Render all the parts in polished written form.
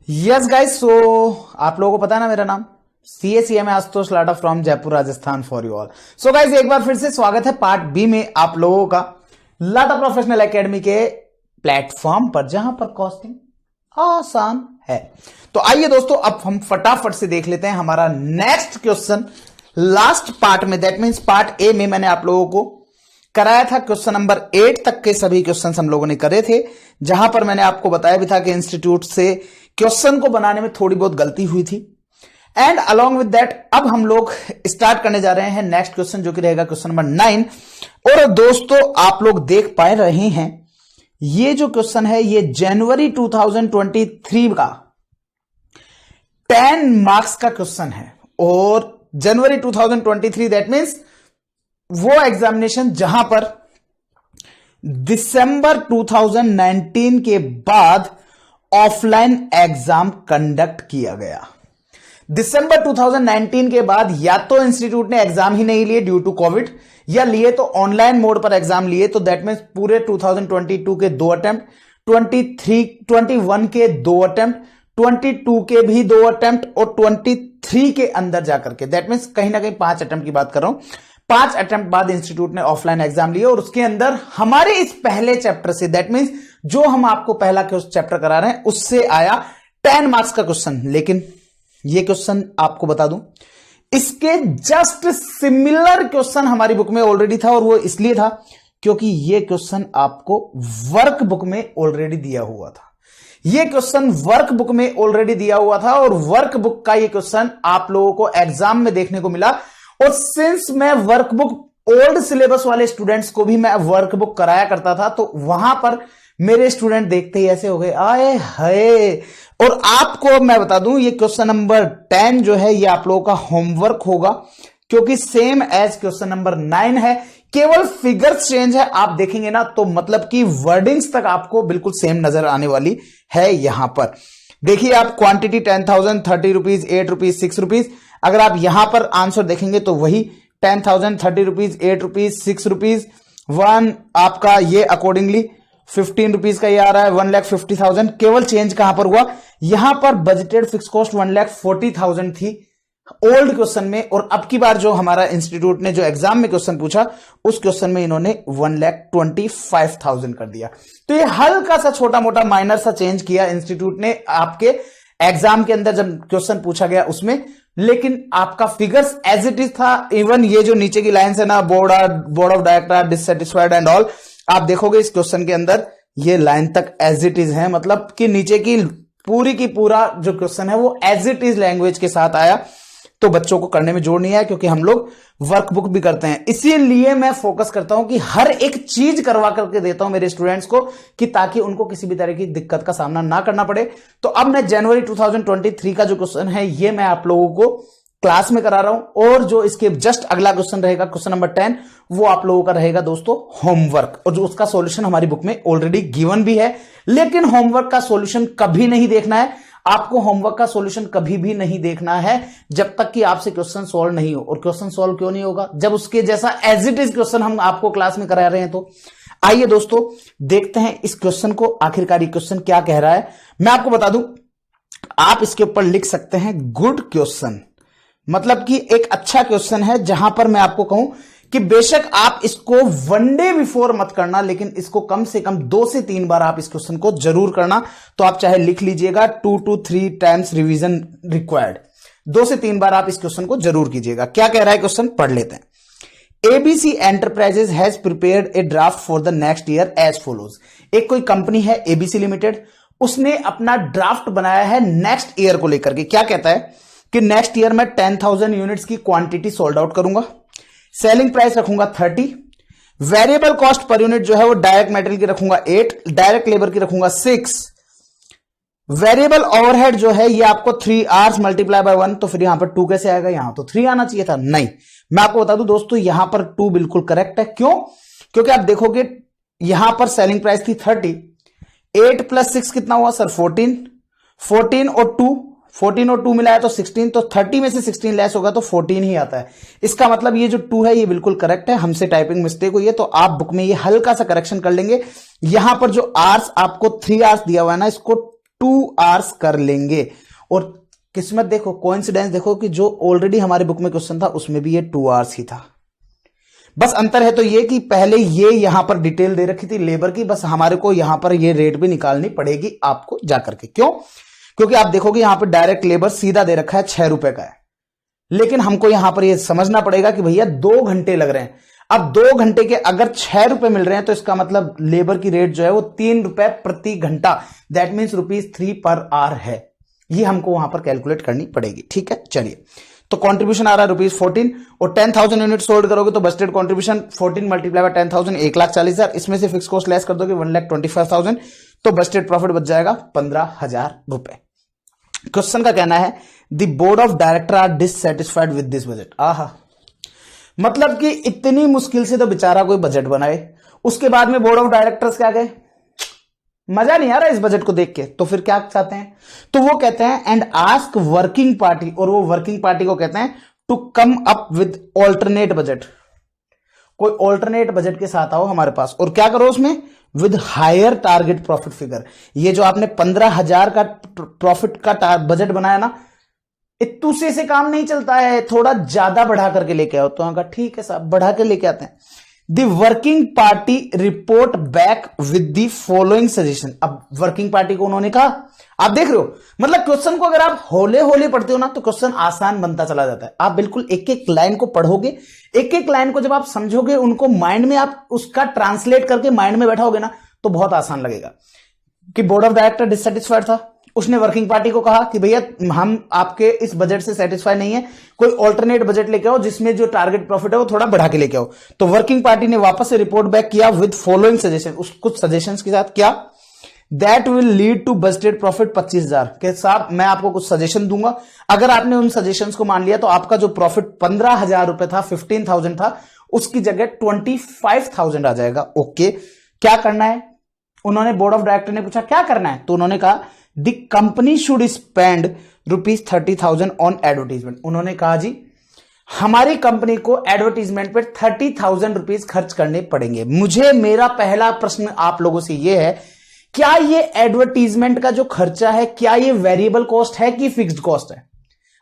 Yes guys, सो आप लोगों को पता है ना मेरा नाम CACM Ashutosh Lata from Jaipur Rajasthan for you all. So guys, एक बार फिर से स्वागत है पार्ट बी में आप लोगों का लाटा प्रोफेशनल एकेडमी के प्लेटफॉर्म पर, जहां पर कॉस्टिंग आसान है। तो आइए दोस्तों, अब हम फटाफट से देख लेते हैं हमारा नेक्स्ट क्वेश्चन लास्ट पार्ट में। दैट मीन्स पार्ट ए में मैंने आप लोगों को कराया था क्वेश्चन नंबर 8 तक के सभी क्वेश्चन हम लोगों ने करे थे, जहां पर मैंने आपको बताया भी था कि इंस्टीट्यूट से क्वेश्चन को बनाने में थोड़ी बहुत गलती हुई थी। एंड अलोंग विद दैट अब हम लोग स्टार्ट करने जा रहे हैं नेक्स्ट क्वेश्चन, जो कि रहेगा क्वेश्चन नंबर 9। और दोस्तों, आप लोग देख पा रहे हैं ये जो क्वेश्चन है ये जनवरी 2023 का 10 मार्क्स का क्वेश्चन है। और जनवरी 2023 दैट मीन्स वो एग्जामिनेशन जहां पर दिसंबर 2019 के बाद ऑफलाइन एग्जाम कंडक्ट किया गया। दिसंबर 2019 के बाद या तो इंस्टीट्यूट ने एग्जाम ही नहीं लिए ड्यू टू कोविड, या लिए तो ऑनलाइन मोड पर एग्जाम लिए। तो दैट मीन्स पूरे 2022 के 2 अटेम्प्ट, 21 के 2 अटेम्प्ट, 22 के भी 2 अटेम्प्ट और 23 के अंदर जाकर के, दैट मीन्स कहीं ना कहीं 5 अटेम्प्ट की बात कर रहा हूं। 5 अटेम्प्ट बाद इंस्टीट्यूट ने ऑफलाइन एग्जाम लिए और उसके अंदर हमारे इस पहले चैप्टर से, दैट मीन्स जो हम आपको पहला चैप्टर करा रहे हैं उससे आया 10 मार्क्स का क्वेश्चन। लेकिन ये क्वेश्चन आपको बता दूं, इसके जस्ट सिमिलर क्वेश्चन हमारी बुक में ऑलरेडी था। और वो इसलिए था क्योंकि ये क्वेश्चन आपको वर्क बुक में ऑलरेडी दिया हुआ था। ये क्वेश्चन वर्क बुक में ऑलरेडी दिया हुआ था और वर्क बुक का ये क्वेश्चन आप लोगों को एग्जाम में देखने को मिला। और सिंस मैं वर्कबुक ओल्ड सिलेबस वाले स्टूडेंट्स को भी मैं वर्कबुक कराया करता था, तो वहां पर मेरे स्टूडेंट देखते ही ऐसे हो गए, आए हाय। और आपको मैं बता दूं, ये क्वेश्चन नंबर 10 जो है ये आप लोगों का होमवर्क होगा, क्योंकि सेम एज क्वेश्चन नंबर 9 है, केवल फिगर्स चेंज है। आप देखेंगे ना तो मतलब कि वर्डिंग्स तक आपको बिल्कुल सेम नजर आने वाली है। यहां पर देखिए आप, क्वांटिटी 10,000, 30 रुपीज, 8 रुपीज, 6 रुपीज। अगर आप यहां पर आंसर देखेंगे तो वही 10,000, 30 रुपीज, 8 रुपीज, 6 रुपीज, 1 आपका ये अकॉर्डिंगली 15 रुपीज का ये आ रहा है, 1,50,000। केवल चेंज कहां पर हुआ, यहां पर बजटेड फिक्स कॉस्ट 1,40,000 थी ओल्ड क्वेश्चन में। और अब की बार जो हमारा इंस्टीट्यूट ने जो एग्जाम में क्वेश्चन पूछा, उस क्वेश्चन में इन्होंने 1,25,000 कर दिया। तो ये हल्का सा छोटा मोटा माइनर सा चेंज किया इंस्टीट्यूट ने आपके एग्जाम के अंदर जब क्वेश्चन पूछा गया उसमें, लेकिन आपका फिगर्स एज इट इज था। इवन ये जो नीचे की लाइन है ना, board of director dissatisfied and all, आप देखोगे इस क्वेश्चन के अंदर ये लाइन तक एज इट इज है, मतलब कि नीचे की पूरा जो क्वेश्चन है वो एज इट इज लैंग्वेज के साथ आया। तो बच्चों को करने में जोर नहीं आया, क्योंकि हम लोग वर्कबुक भी करते हैं। इसीलिए मैं फोकस करता हूं कि हर एक चीज करवा करके देता हूं मेरे स्टूडेंट्स को, कि ताकि उनको किसी भी तरह की दिक्कत का सामना ना करना पड़े। तो अब मैं जनवरी 2023 का जो क्वेश्चन है ये मैं आप लोगों को क्लास में करा रहा हूं। और जो इसके जस्ट अगला क्वेश्चन रहेगा, क्वेश्चन नंबर 10, वो आप लोगों का रहेगा दोस्तों होमवर्क। और जो उसका सॉल्यूशन हमारी बुक में ऑलरेडी गिवन भी है। लेकिन होमवर्क का सॉल्यूशन कभी नहीं देखना है आपको। होमवर्क का सॉल्यूशन कभी भी नहीं देखना है जब तक कि आपसे क्वेश्चन सॉल्व नहीं हो। और क्वेश्चन सॉल्व क्यों नहीं होगा, जब उसके जैसा एज इट इज क्वेश्चन हम आपको क्लास में करा रहे हैं। तो आइए दोस्तों देखते हैं इस क्वेश्चन को, आखिरकार क्वेश्चन क्या कह रहा है। मैं आपको बता दूं, आप इसके ऊपर लिख सकते हैं गुड क्वेश्चन, मतलब कि एक अच्छा क्वेश्चन है, जहां पर मैं आपको कहूं कि बेशक आप इसको 1 डे बिफोर मत करना, लेकिन इसको कम से कम 2 से 3 बार आप इस क्वेश्चन को जरूर करना। तो आप चाहे लिख लीजिएगा 2 to 3 टाइम्स रिवीजन रिक्वायर्ड। 2 से 3 बार आप इस क्वेश्चन को जरूर कीजिएगा। क्या कह रहा है क्वेश्चन, पढ़ लेते हैं। ABC enterprises has prepared a draft for the next year as follows. एक कोई कंपनी है एबीसी लिमिटेड, उसने अपना ड्राफ्ट बनाया है नेक्स्ट ईयर को लेकर के। क्या कहता है कि नेक्स्ट ईयर में 10,000 यूनिट्स की क्वांटिटी सोल्ड आउट करूंगा, सेलिंग प्राइस रखूंगा 30, वेरिएबल कॉस्ट पर यूनिट जो है वो डायरेक्ट मेटेरियल की रखूंगा 8, डायरेक्ट लेबर की रखूंगा 6, वेरिएबल ओवरहेड जो है ये आपको 3 आवर्स मल्टीप्लाई बाय 1। तो फिर यहां पर 2 कैसे आएगा, यहां तो 3 आना चाहिए था। नहीं, मैं आपको बता दूं दोस्तों, यहां पर 2 बिल्कुल करेक्ट है। क्यों, क्योंकि आप देखोगे यहां पर सेलिंग प्राइस थी 30, 8 + 6 कितना हुआ सर 14, 14 और 2, 14 और 2 मिलाया तो 16, तो 30 में से 16 लेस होगा तो 14 ही आता है। इसका मतलब ये जो 2 है ये बिल्कुल करेक्ट है, हमसे टाइपिंग मिस्टेक हुई है। तो आप बुक में ये हल्का सा करेक्शन कर लेंगे। यहां पर जो आवर्स आपको 3 आवर्स दिया हुआ है ना, इसको 2 आवर्स कर लेंगे। और किस्मत देखो, कोइंसिडेंस देखो कि जो ऑलरेडी हमारे बुक में क्वेश्चन था उसमें भी ये 2 आवर्स ही था। बस अंतर है तो ये कि पहले ये यहां पर डिटेल दे रखी थी लेबर की, बस हमारे को यहां पर ये रेट भी निकालनी पड़ेगी आपको जाकर के। क्यों? क्योंकि आप देखोगे यहां पर डायरेक्ट लेबर सीधा दे रखा है 6 रुपए का है, लेकिन हमको यहां पर यह समझना पड़ेगा कि भैया 2 घंटे लग रहे हैं। अब 2 घंटे के अगर 6 रुपए मिल रहे हैं तो इसका मतलब लेबर की रेट जो है वो 3 रुपए प्रति घंटा, दैट मीन्स ₹3 पर आवर है। ये हमको वहां पर कैलकुलेट करनी पड़ेगी। ठीक है, चलिए। तो कंट्रीब्यूशन आ रहा है ₹14 और 10,000 यूनिट सोल्ड करोगे तो बजटेड कंट्रीब्यूशन 14 मल्टीप्लाई बाय 10,000 1,40,000। इसमें से फिक्स कॉस्ट लेस कर दोगे 1,25,000 तो बजटेड प्रॉफिट बच जाएगा 15,000 रुपए। क्वेश्चन का कहना है the board of director are dissatisfied with this budget. आहा, मतलब कि इतनी मुश्किल से तो बेचारा कोई बजट बनाए, उसके बाद में बोर्ड ऑफ डायरेक्टर्स क्या गए, मजा नहीं आ रहा इस बजट को देख के, तो फिर क्या चाहते हैं, तो वो कहते हैं एंड आस्क वर्किंग पार्टी, और वो वर्किंग पार्टी को कहते हैं to come up with alternate budget, कोई ऑल्टरनेट बजट के साथ आओ हमारे पास, और क्या करो उसमें with higher target profit figure. ये जो आपने 15,000 का प्रॉफिट का बजट बनाया ना, इतूसे से काम नहीं चलता है, थोड़ा ज्यादा बढ़ा करके लेके आओ। तो ठीक है साहब, बढ़ा के लेके आते हैं। The working party report back with the following suggestion. अब वर्किंग पार्टी को उन्होंने कहा, आप देख रहे हो, मतलब क्वेश्चन को अगर आप होले होले पढ़ते हो ना तो क्वेश्चन आसान बनता चला जाता है। आप बिल्कुल एक एक लाइन को पढ़ोगे, एक एक लाइन को जब आप समझोगे, उनको माइंड में आप उसका ट्रांसलेट करके माइंड में बैठाओगे ना तो बहुत आसान लगेगा। कि बोर्ड ऑफ डायरेक्टर डिससैटिस्फाइड था, उसने वर्किंग पार्टी को कहा कि भैया हम आपके इस बजट से सेटिस्फाई नहीं है, कोई ऑल्टरनेट बजट लेके आओ जिसमें जो टारगेट प्रॉफिट है वो थोड़ा बढ़ा के लेके आओ। तो वर्किंग पार्टी ने वापस से रिपोर्ट बैक किया विद फॉलोइंग सजेशन, कुछ सजेशंस के साथ, क्या that will lead to budgeted profit 25,000 के साथ। मैं आपको कुछ सजेशन दूंगा, अगर आपने उन सजेशंस को मान लिया तो आपका जो प्रॉफिट 15,000 रुपए था, 15,000 था, उसकी जगह 25,000 आ जाएगा। ओके, क्या करना है, उन्होंने बोर्ड ऑफ डायरेक्टर ने पूछा क्या करना है, तो उन्होंने कहा the company should spend ₹30,000 on advertisement. उन्होंने कहा जी हमारी कंपनी को एडवर्टीजमेंट पर 30,000 रुपीज खर्च करने पड़ेंगे। मुझे मेरा पहला प्रश्न आप लोगों से यह है, क्या ये एडवर्टीजमेंट का जो खर्चा है, क्या ये वेरिएबल कॉस्ट है कि फिक्स्ड कॉस्ट है?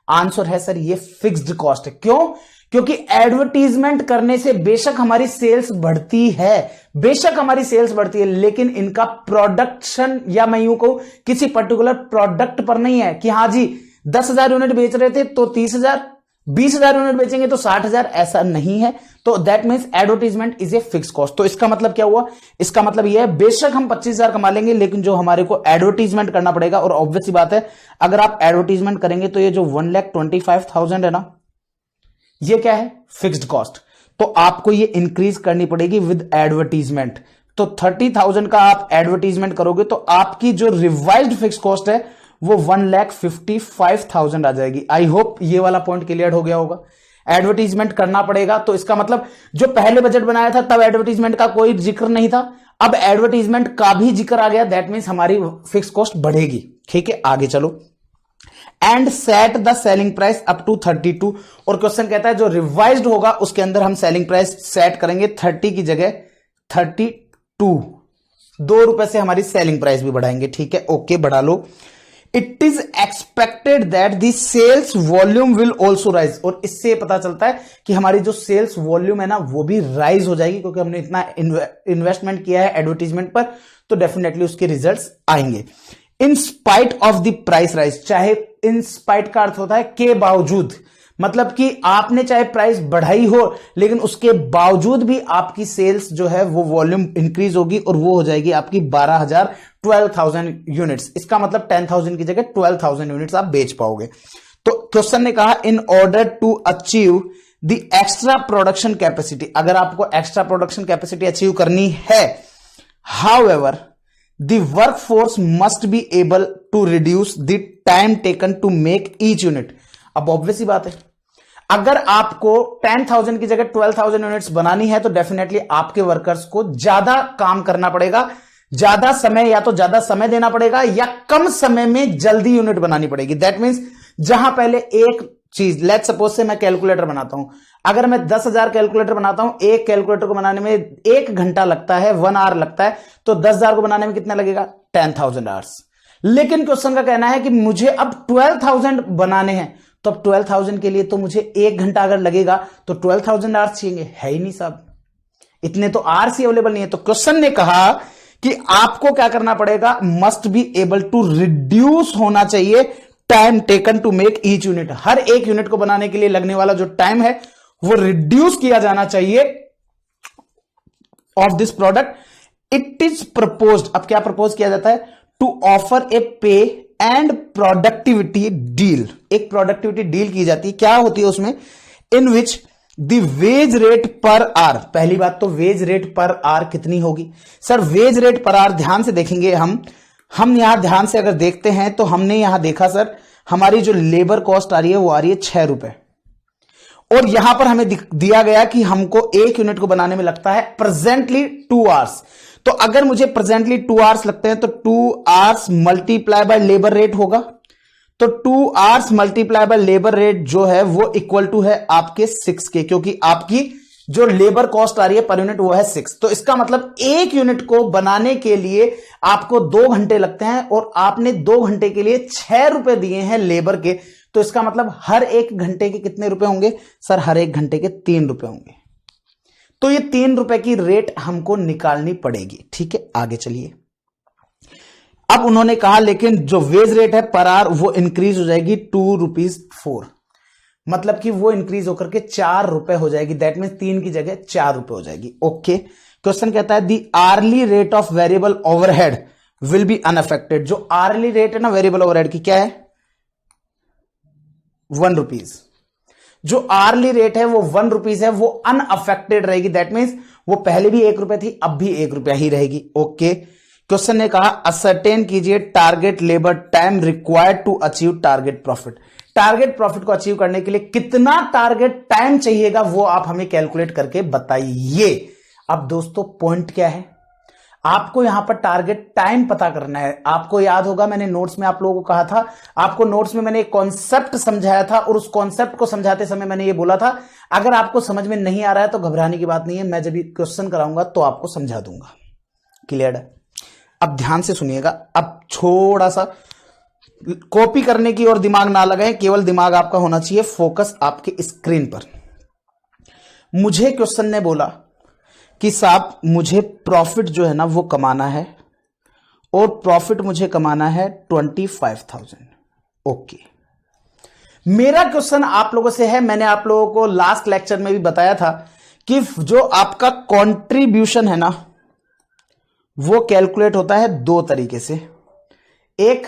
आंसर है सर, ये फिक्स्ड कॉस्ट है। क्यों? क्योंकि एडवर्टीजमेंट करने से बेशक हमारी सेल्स बढ़ती है, बेशक हमारी सेल्स बढ़ती है, लेकिन इनका प्रोडक्शन, या मैं यूं कहूं किसी पर्टिकुलर प्रोडक्ट पर नहीं है कि हां जी 10,000 यूनिट बेच रहे थे तो 30,000, 20,000 यूनिट बेचेंगे तो 60,000, ऐसा नहीं है। तो that means advertisement is a fix cost. तो इसका मतलब क्या हुआ, इसका मतलब यह है बेशक हम 25,000 कमा लेंगे, लेकिन जो हमारे को एडवर्टीजमेंट करना पड़ेगा, और ऑब्वियस सी बात है अगर आप एडवर्टीजमेंट करेंगे तो ये जो 1,25,000 है ना, ये क्या है, फिक्स्ड कॉस्ट। तो आपको ये इंक्रीज करनी पड़ेगी विद एडवर्टीजमेंट। तो 30,000 का आप एडवर्टीजमेंट करोगे तो आपकी जो रिवाइज्ड फिक्स कॉस्ट है वो 1,55,000 आ जाएगी। आई होप ये वाला पॉइंट क्लियर हो गया होगा। एडवर्टीजमेंट करना पड़ेगा, तो इसका मतलब जो पहले बजट बनाया था तब एडवर्टीजमेंट का कोई जिक्र नहीं था, अब एडवर्टीजमेंट का भी जिक्र आ गया, दैट मीन्स हमारी फिक्स कॉस्ट बढ़ेगी। ठीक है, आगे चलो। And set the selling price up to 32, और क्वेश्चन कहता है जो रिवाइज्ड होगा उसके अंदर हम सेलिंग प्राइस सेट करेंगे 30 की जगह 32, 2 रुपए से हमारी सेलिंग प्राइस भी बढ़ाएंगे। ठीक है, ओके, बढ़ा लो। It is expected that the sales volume will also rise, और इससे पता चलता है कि हमारी जो सेल्स वॉल्यूम है ना वो भी राइज हो जाएगी, क्योंकि हमने इतना इन्वेस्टमेंट किया है एडवर्टीजमेंट पर, तो डेफिनेटली उसके रिजल्ट्स आएंगे। In spite of the price rise, चाहे इन स्पाइट का अर्थ होता है के बावजूद, मतलब कि आपने चाहे प्राइस बढ़ाई हो लेकिन उसके बावजूद भी आपकी सेल्स जो है वो वॉल्यूम इंक्रीज होगी, और वो हो जाएगी आपकी 12,000 यूनिट्स। इसका मतलब 10,000 की जगह 12,000 यूनिट्स आप बेच पाओगे। तो क्वेश्चन ने कहा in order to achieve the extra production capacity, अगर आपको एक्स्ट्रा प्रोडक्शन कैपेसिटी अचीव करनी है, however the workforce must be able to reduce the time taken to make each unit। अब ऑब्वियस ही बात है, अगर आपको 10,000 की जगह 12,000 यूनिट्स बनानी है तो डेफिनेटली आपके वर्कर्स को ज्यादा काम करना पड़ेगा, ज्यादा समय, या तो ज्यादा समय देना पड़ेगा या कम समय में जल्दी यूनिट बनानी पड़ेगी। दैट मीन्स जहां पहले एक चीज, लेट्स सपोज से मैं कैलकुलेटर बनाता हूं, अगर मैं 10,000 कैलकुलेटर बनाता हूं, एक कैलकुलेटर को बनाने में 1 घंटा लगता है, 1 आवर लगता है, तो 10,000 को बनाने में कितना लगेगा, 10,000 आवर्स। लेकिन क्वेश्चन का कहना है कि मुझे अब 12,000 बनाने हैं, तो अब 12,000 के लिए तो मुझे 1 घंटा अगर लगेगा तो 12,000 आवर्स चाहिए, है ही नहीं साहब, इतने तो आवर्स ही अवेलेबल नहीं है। तो क्वेश्चन ने कहा कि आपको क्या करना पड़ेगा, must be able to reduce होना चाहिए time taken to make each unit, हर एक यूनिट को बनाने के लिए लगने वाला जो टाइम है वो रिड्यूस किया जाना चाहिए of this product. It is proposed, अब क्या प्रपोज किया जाता है, to offer a pay and productivity deal, एक प्रोडक्टिविटी डील की जाती है, क्या होती है उसमें, in which the wage rate per hour, पहली बात तो वेज रेट पर आवर कितनी होगी sir, wage rate per hour ध्यान से देखेंगे हम यहां ध्यान से अगर देखते हैं तो हमने यहां देखा सर हमारी जो लेबर कॉस्ट आ रही है वो आ रही है 6 रुपए, और यहां पर हमें दिया गया कि हमको एक यूनिट को बनाने में लगता है प्रेजेंटली 2 आवर्स, तो अगर मुझे प्रेजेंटली 2 आवर्स लगते हैं तो 2 hours multiply by labour rate होगा, तो 2 hours multiply by labour rate जो है वो इक्वल टू है आपके 6 के, क्योंकि आपकी जो लेबर कॉस्ट आ रही है पर यूनिट वो है 6, तो इसका मतलब एक यूनिट को बनाने के लिए आपको 2 घंटे लगते हैं और आपने 2 घंटे के लिए 6 रुपए दिए हैं लेबर के, तो इसका मतलब हर एक घंटे के कितने रुपए होंगे सर, हर एक घंटे के 3 रुपए होंगे, तो ये 3 रुपए की रेट हमको निकालनी पड़ेगी। ठीक है, आगे चलिए। अब उन्होंने कहा लेकिन जो वेज रेट है पर आवर वो इंक्रीज हो जाएगी 2 रुपीज 4, मतलब कि वो इंक्रीज होकर के 4 रुपए हो जाएगी, दैट मीन 3 की जगह 4 रुपए हो जाएगी। ओके, क्वेश्चन कहता है the hourly rate of variable overhead will be unaffected, जो आर्ली रेट है ना वेरिएबल ओवरहेड की क्या है 1 रुपीज, जो आर्ली रेट है वो 1 रुपीज है, वो अनअफेक्टेड रहेगी, दैट मीन्स वो पहले भी 1 रुपए थी अब भी 1 रुपया ही रहेगी। ओके, क्वेश्चन ने कहा असर्टेन कीजिए target labour time required to achieve target profit, target profit को अचीव करने के लिए कितना टारगेट टाइम चाहिएगा वो आप हमें कैलकुलेट करके बताइए। अब दोस्तों पॉइंट क्या है, आपको यहां पर टारगेट टाइम पता करना है। आपको याद होगा मैंने नोट्स में आप लोगों को कहा था, आपको नोट्स में मैंने एक कॉन्सेप्ट समझाया था और उस कॉन्सेप्ट को समझाते समय मैंने ये बोला था अगर आपको समझ में नहीं आ रहा है तो घबराने की बात नहीं है, मैं जब क्वेश्चन कराऊंगा तो आपको समझा दूंगा। क्लियर है? अब ध्यान से सुनिएगा, अब थोड़ा सा कॉपी करने की और दिमाग ना लगाएं, केवल दिमाग आपका होना चाहिए फोकस आपके स्क्रीन पर। मुझे क्वेश्चन ने बोला कि साहब मुझे प्रॉफिट जो है ना वो कमाना है और प्रॉफिट मुझे कमाना है 25,000। ओके, मेरा क्वेश्चन आप लोगों से है, मैंने आप लोगों को लास्ट लेक्चर में भी बताया था कि जो आपका कंट्रीब्यूशन है ना वो कैलकुलेट होता है 2 तरीके से, एक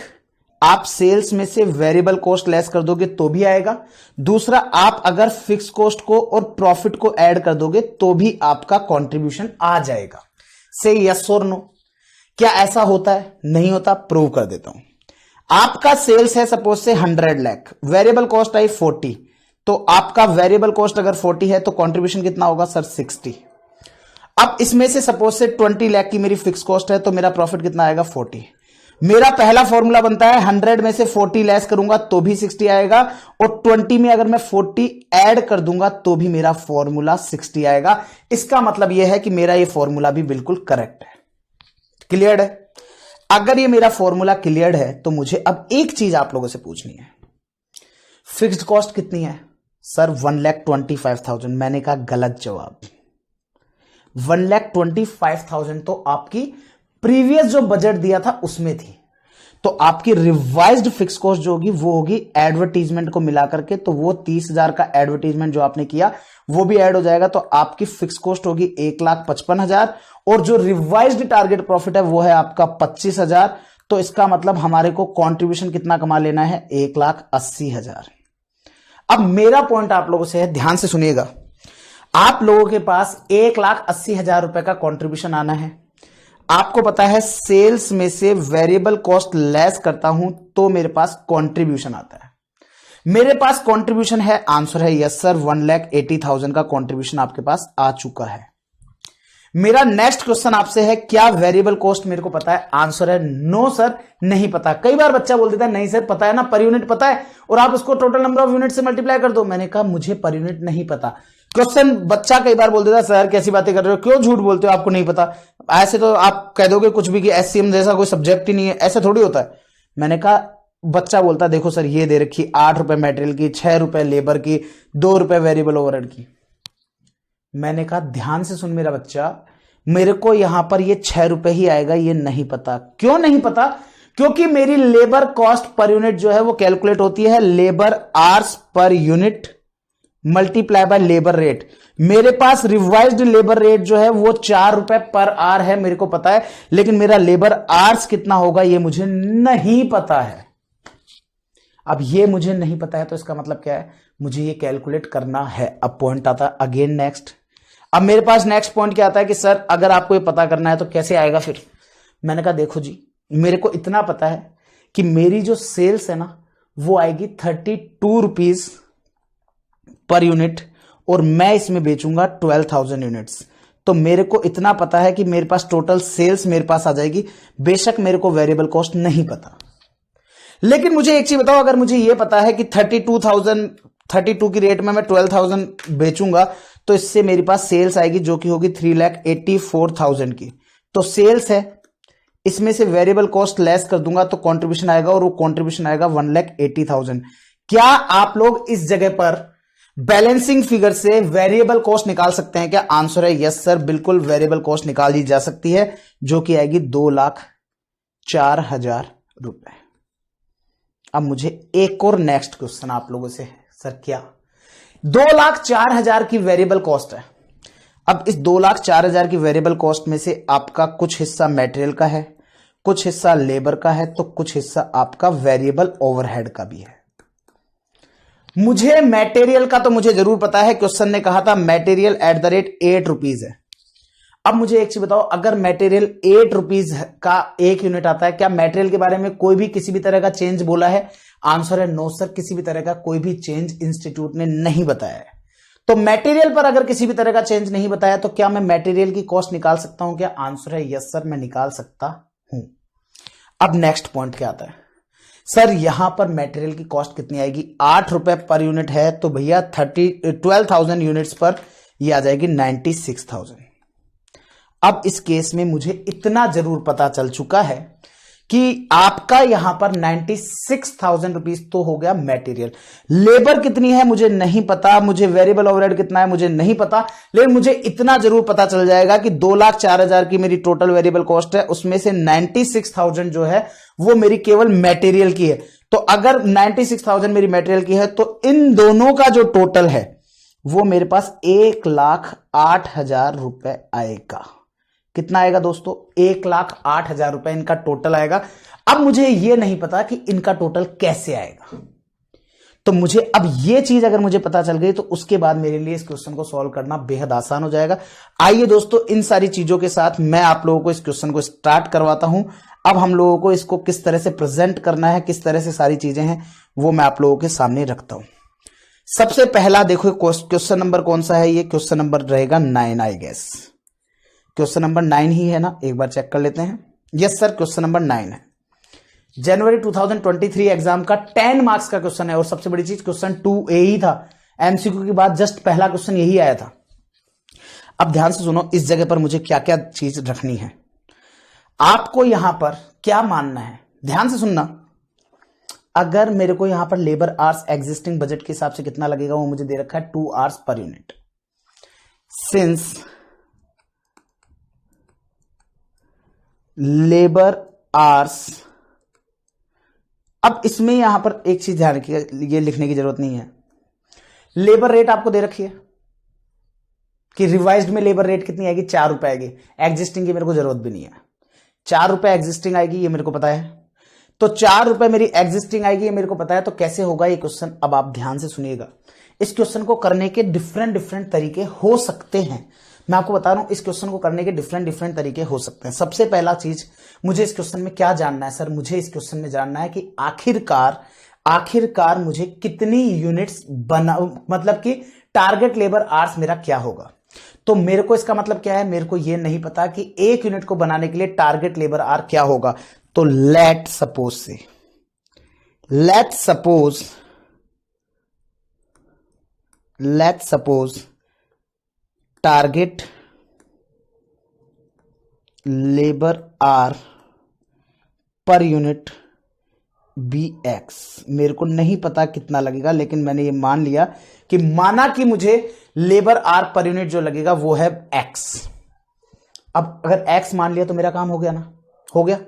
आप सेल्स में से वेरिएबल कॉस्ट लेस कर दोगे तो भी आएगा, दूसरा आप अगर फिक्स कॉस्ट को और प्रॉफिट को ऐड कर दोगे तो भी आपका कंट्रीब्यूशन आ जाएगा। से यस और नो, क्या ऐसा होता है? नहीं होता, प्रूव कर देता हूं। आपका सेल्स है सपोज से 100 लाख, वेरिएबल कॉस्ट आई 40, तो आपका वेरिएबल कॉस्ट अगर 40 है तो कंट्रीब्यूशन कितना होगा सर 60। अब इसमें से सपोज से 20 लाख की मेरी फिक्स कॉस्ट है तो मेरा प्रॉफिट कितना आएगा 40। मेरा पहला फॉर्मूला बनता है 100 में से 40 लेस करूंगा तो भी 60 आएगा, और 20 में अगर मैं 40 ऐड कर दूंगा तो भी मेरा फॉर्मूला 60 आएगा। इसका मतलब यह है कि मेरा यह फॉर्मूला भी बिल्कुल करेक्ट है। क्लियर है? अगर ये मेरा फॉर्मूला क्लियर है तो मुझे अब एक चीज आप लोगों से पूछनी है, फिक्स्ड कॉस्ट कितनी है सर? 1,25,000। मैंने कहा गलत जवाब, 1,25,000 तो आपकी प्रीवियस जो बजट दिया था उसमें थी, तो आपकी रिवाइज्ड फिक्स कॉस्ट जो होगी वो होगी एडवर्टीजमेंट को मिला करके, तो वो 30,000 का एडवर्टीजमेंट जो आपने किया वो भी ऐड हो जाएगा, तो आपकी फिक्स कॉस्ट होगी 1,55,000 और जो रिवाइज्ड टारगेट प्रॉफिट है वो है आपका 25,000। तो इसका मतलब हमारे को कंट्रीब्यूशन कितना कमा लेना है 1,80,000। अब मेरा पॉइंट आप लोगों से है, ध्यान से सुनिएगा, आप लोगों के पास 1,80,000 रुपए का कंट्रीब्यूशन आना है। आपको पता है सेल्स में से वेरिएबल कॉस्ट लेस करता हूं तो मेरे पास कंट्रीब्यूशन आता है। मेरे पास कंट्रीब्यूशन है, आंसर है यस सर, 1,80,000 का कंट्रीब्यूशन आपके पास आ चुका है। मेरा नेक्स्ट क्वेश्चन आपसे है, क्या वेरिएबल कॉस्ट मेरे को पता है? आंसर है नो सर, नहीं पता। कई बार बच्चा बोल देता है नहीं सर पता है ना, पर यूनिट पता है और आप उसको टोटल नंबर ऑफ यूनिट से मल्टीप्लाई कर दो। मैंने कहा मुझे पर यूनिट नहीं पता। क्वेश्चन बच्चा कई बार बोल देता है सर कैसी बातें कर रहे हो, क्यों झूठ बोलते हो, आपको नहीं पता। ऐसे तो आप कह दोगे कुछ भी कि एससीएम जैसा कोई सब्जेक्ट ही नहीं है, ऐसा थोड़ी होता है। मैंने कहा, बच्चा बोलता देखो सर ये दे रखी 8 रुपए मटेरियल की, 6 रुपए लेबर की, 2 रुपए वेरिएबल ओवरहेड की। मैंने कहा ध्यान से सुन मेरा बच्चा, मेरे को यहां पर ये 6 रुपए ही आएगा ये नहीं पता। क्यों नहीं पता? क्योंकि मेरी लेबर कॉस्ट पर यूनिट जो है वो कैलकुलेट होती है labour hours per unit multiply by labour rate. मेरे पास रिवाइज्ड लेबर रेट जो है वो 4 रुपए पर आवर है, मेरे को पता है, लेकिन मेरा लेबर आवर्स कितना होगा ये मुझे नहीं पता है। अब ये मुझे नहीं पता है तो इसका मतलब क्या है, मुझे ये कैलकुलेट करना है। अब पॉइंट आता है अगेन नेक्स्ट। अब मेरे पास नेक्स्ट पॉइंट क्या आता है कि सर अगर आपको ये पता करना है तो कैसे आएगा फिर? मैंने कहा देखो जी, मेरे को इतना पता है कि मेरी जो सेल्स है ना वो आएगी 32 रुपीज पर यूनिट और मैं इसमें बेचूंगा 12,000 यूनिट्स। तो मेरे को इतना पता है कि मेरे पास टोटल सेल्स मेरे पास आ जाएगी। बेशक मेरे को वेरिएबल कॉस्ट नहीं पता, लेकिन मुझे एक चीज बताओ, अगर मुझे यह पता है कि 32 की रेट में मैं 12,000 बेचूंगा तो इससे मेरे पास सेल्स आएगी जो कि होगी 3,84,000 की। तो सेल्स है, इसमें से वेरिएबल कॉस्ट लेस कर दूंगा तो कंट्रीब्यूशन आएगा और वो कंट्रीब्यूशन आएगा 1,80,000। क्या आप लोग इस जगह पर बैलेंसिंग फिगर से वेरिएबल कॉस्ट निकाल सकते हैं क्या? आंसर है यस सर, बिल्कुल वेरिएबल कॉस्ट निकाली जा सकती है जो कि आएगी 2,04,000 रुपए। अब मुझे एक और नेक्स्ट क्वेश्चन आप लोगों से है, सर क्या? 2,04,000 की वेरिएबल कॉस्ट है। अब इस 2,04,000 की वेरिएबल कॉस्ट में से आपका कुछ हिस्सा मटेरियल का है, कुछ हिस्सा लेबर का है, तो कुछ हिस्सा आपका वेरिएबल ओवरहेड का भी है। मुझे मटेरियल का तो मुझे जरूर पता है, क्वेश्चन ने कहा था material at the rate 8 rupees है। अब मुझे एक चीज बताओ, अगर मटेरियल 8 रुपीज का एक यूनिट आता है, क्या मटेरियल के बारे में कोई भी किसी भी तरह का चेंज बोला है? आंसर है नो सर, किसी भी तरह का कोई भी चेंज इंस्टीट्यूट ने नहीं बताया है। तो मटेरियल पर अगर किसी भी तरह का चेंज नहीं बताया तो क्या मैं मटेरियल की कॉस्ट निकाल सकता हूं क्या? आंसर है यस सर, मैं निकाल सकता हूं। अब नेक्स्ट पॉइंट क्या आता है, सर यहां पर मटेरियल की कॉस्ट कितनी आएगी? 8 रुपए पर यूनिट है तो भैया 12,000 यूनिट्स पर ये आ जाएगी 96,000। अब इस केस में मुझे इतना जरूर पता चल चुका है कि आपका यहां पर 96,000 रुपीज तो हो गया मटेरियल। लेबर कितनी है मुझे नहीं पता, मुझे वेरिएबल ओवरहेड कितना है मुझे नहीं पता, लेकिन मुझे इतना जरूर पता चल जाएगा कि 2,04,000 की मेरी टोटल वेरिएबल कॉस्ट है, उसमें से 96,000 जो है वो मेरी केवल मटेरियल की है। तो अगर 96,000 मेरी मटेरियल की है तो इन दोनों का जो टोटल है वो मेरे पास 1,08,000 रुपए आएगा। कितना आएगा दोस्तों? 1,08,000 रुपए इनका टोटल आएगा। अब मुझे यह नहीं पता कि इनका टोटल कैसे आएगा, तो मुझे अब यह चीज अगर मुझे पता चल गई तो उसके बाद मेरे लिए इस क्वेश्चन को सॉल्व करना बेहद आसान हो जाएगा। आइए दोस्तों, इन सारी चीजों के साथ मैं आप लोगों को इस क्वेश्चन को स्टार्ट करवाता हूं। अब हम लोगों को इसको किस तरह से प्रेजेंट करना है, किस तरह से सारी चीजें हैं, वो मैं आप लोगों के सामने रखता हूं। सबसे पहला देखो क्वेश्चन नंबर कौन सा है, ये क्वेश्चन नंबर रहेगा 9 आई गेस। क्वेश्चन नंबर 9 ही है ना, एक बार चेक कर लेते हैं। यस सर, क्वेश्चन नंबर 9 है। जनवरी 2023 एग्जाम का 10 मार्क्स का क्वेश्चन है और सबसे बड़ी चीज क्वेश्चन 2A ही था। एमसीक्यू के बाद जस्ट पहला क्वेश्चन यही आया था। अब ध्यान से सुनो, इस जगह पर मुझे क्या क्या चीज रखनी है, आपको यहां पर क्या मानना है, ध्यान से सुनना। अगर मेरे को यहां पर लेबर आवर्स एग्जिस्टिंग बजट के हिसाब से कितना लगेगा वो मुझे दे रखा है 2 hours per unit. Since labour hours, अब इसमें यहां पर एक चीज ध्यान रखिएगा, ये लिखने की जरूरत नहीं है। लेबर रेट आपको दे रखी है कि रिवाइज्ड में लेबर रेट कितनी आएगी, 4 रुपए आएगी। एग्जिस्टिंग की मेरे को जरूरत भी नहीं है, 4 रुपए एग्जिस्टिंग आएगी ये मेरे को पता है। तो 4 रुपए मेरी एग्जिस्टिंग आएगी ये मेरे को पता है। तो कैसे होगा ये क्वेश्चन, अब आप ध्यान से सुनिएगा। इस क्वेश्चन को करने के डिफरेंट तरीके हो सकते हैं। मैं आपको बता रहा हूं, इस क्वेश्चन को करने के डिफरेंट तरीके हो सकते हैं। सबसे पहला चीज मुझे इस क्वेश्चन में क्या जानना है सर, मुझे इस क्वेश्चन में जानना है कि आखिरकार मुझे कितनी यूनिट्स बना, मतलब कि टारगेट लेबर आवर्स मेरा क्या होगा। तो मेरे को इसका मतलब क्या है, मेरे को यह नहीं पता कि एक यूनिट को बनाने के लिए टारगेट लेबर आवर क्या होगा। तो let suppose target labour hour per unit be X. मेरे को नहीं पता कितना लगेगा, लेकिन मैंने ये मान लिया कि माना कि मुझे लेबर आर पर यूनिट जो लगेगा वो है एक्स। अब अगर एक्स मान लिया तो मेरा काम हो गया ना, हो गया।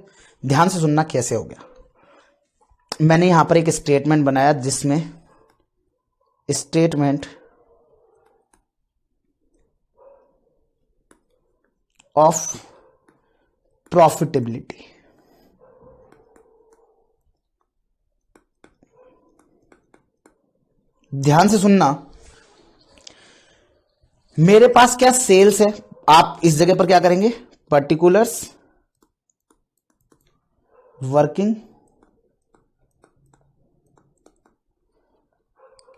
ध्यान से सुनना कैसे हो गया। मैंने यहां पर एक स्टेटमेंट बनाया जिसमें स्टेटमेंट ऑफ प्रॉफिटेबिलिटी। ध्यान से सुनना, मेरे पास क्या सेल्स है, आप इस जगह पर क्या करेंगे, पर्टिकुलर्स वर्किंग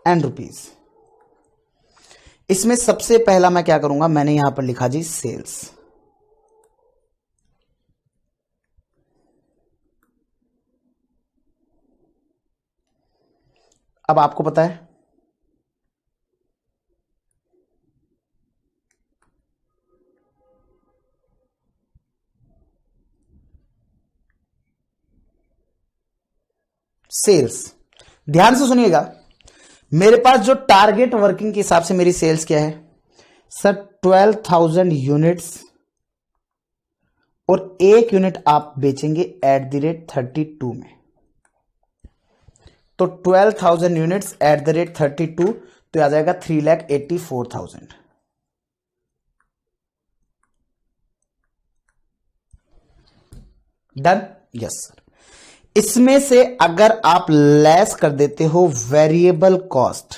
एंड रुपीज। इसमें सबसे पहला मैं क्या करूंगा, मैंने यहां पर लिखा जी सेल्स। अब आपको पता है सेल्स, ध्यान से सुनिएगा, मेरे पास जो टारगेट वर्किंग के हिसाब से मेरी सेल्स क्या है सर, 12,000 यूनिट्स, और एक यूनिट आप बेचेंगे एट द रेट 32 में। तो 12,000 यूनिट्स एट द रेट 32, तो आ जाएगा 3,84,000। Done, yes sir. इसमें से अगर आप लेस कर देते हो वेरिएबल कॉस्ट,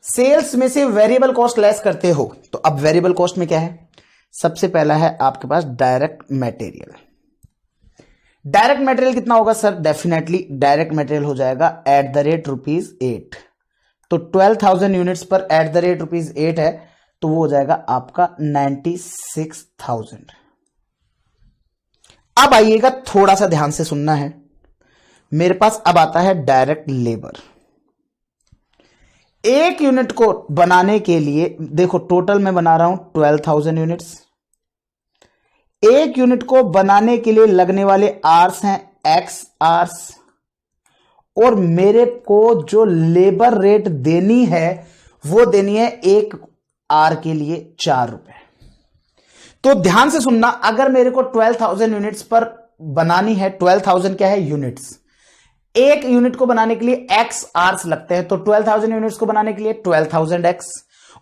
सेल्स में से वेरिएबल कॉस्ट लेस करते हो, तो अब वेरिएबल कॉस्ट में क्या है, सबसे पहला है आपके पास डायरेक्ट मटेरियल। डायरेक्ट मटेरियल कितना होगा सर, डेफिनेटली डायरेक्ट मटेरियल हो जाएगा एट द रेट ₹8। तो 12,000 यूनिट्स पर एट द रेट ₹8 है, तो वो हो जाएगा आपका 96,000। अब आइएगा, थोड़ा सा ध्यान से सुनना है, मेरे पास अब आता है डायरेक्ट लेबर। एक यूनिट को बनाने के लिए देखो, टोटल मैं बना रहा हूं 12,000 यूनिट्स। एक यूनिट को बनाने के लिए लगने वाले आर्स हैं एक्स आर्स, और मेरे को जो लेबर रेट देनी है वो देनी है एक आर के लिए ₹4। तो ध्यान से सुनना, अगर मेरे को 12,000 यूनिट्स पर बनानी है, 12,000 क्या है यूनिट्स, एक यूनिट को बनाने के लिए एक्स आर्स लगते हैं, तो 12,000 यूनिट्स को बनाने के लिए 12,000 एक्स,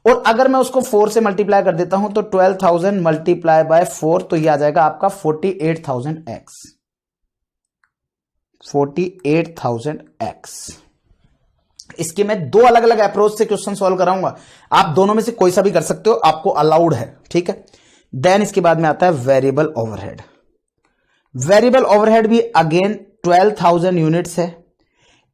और अगर मैं उसको 4 से मल्टीप्लाई कर देता हूं तो 12,000 मल्टीप्लाई बाय 4, तो ये आ जाएगा आपका 48,000 एक्स। 48,000 एक्स। इसके मैं दो अलग अलग अप्रोच से क्वेश्चन सॉल्व कराऊंगा, आप दोनों में से कोई सा भी कर सकते हो, आपको अलाउड है, ठीक है। देन इसके बाद में आता है वेरिएबल ओवरहेड। वेरिएबल ओवरहेड भी अगेन 12,000 यूनिट्स है,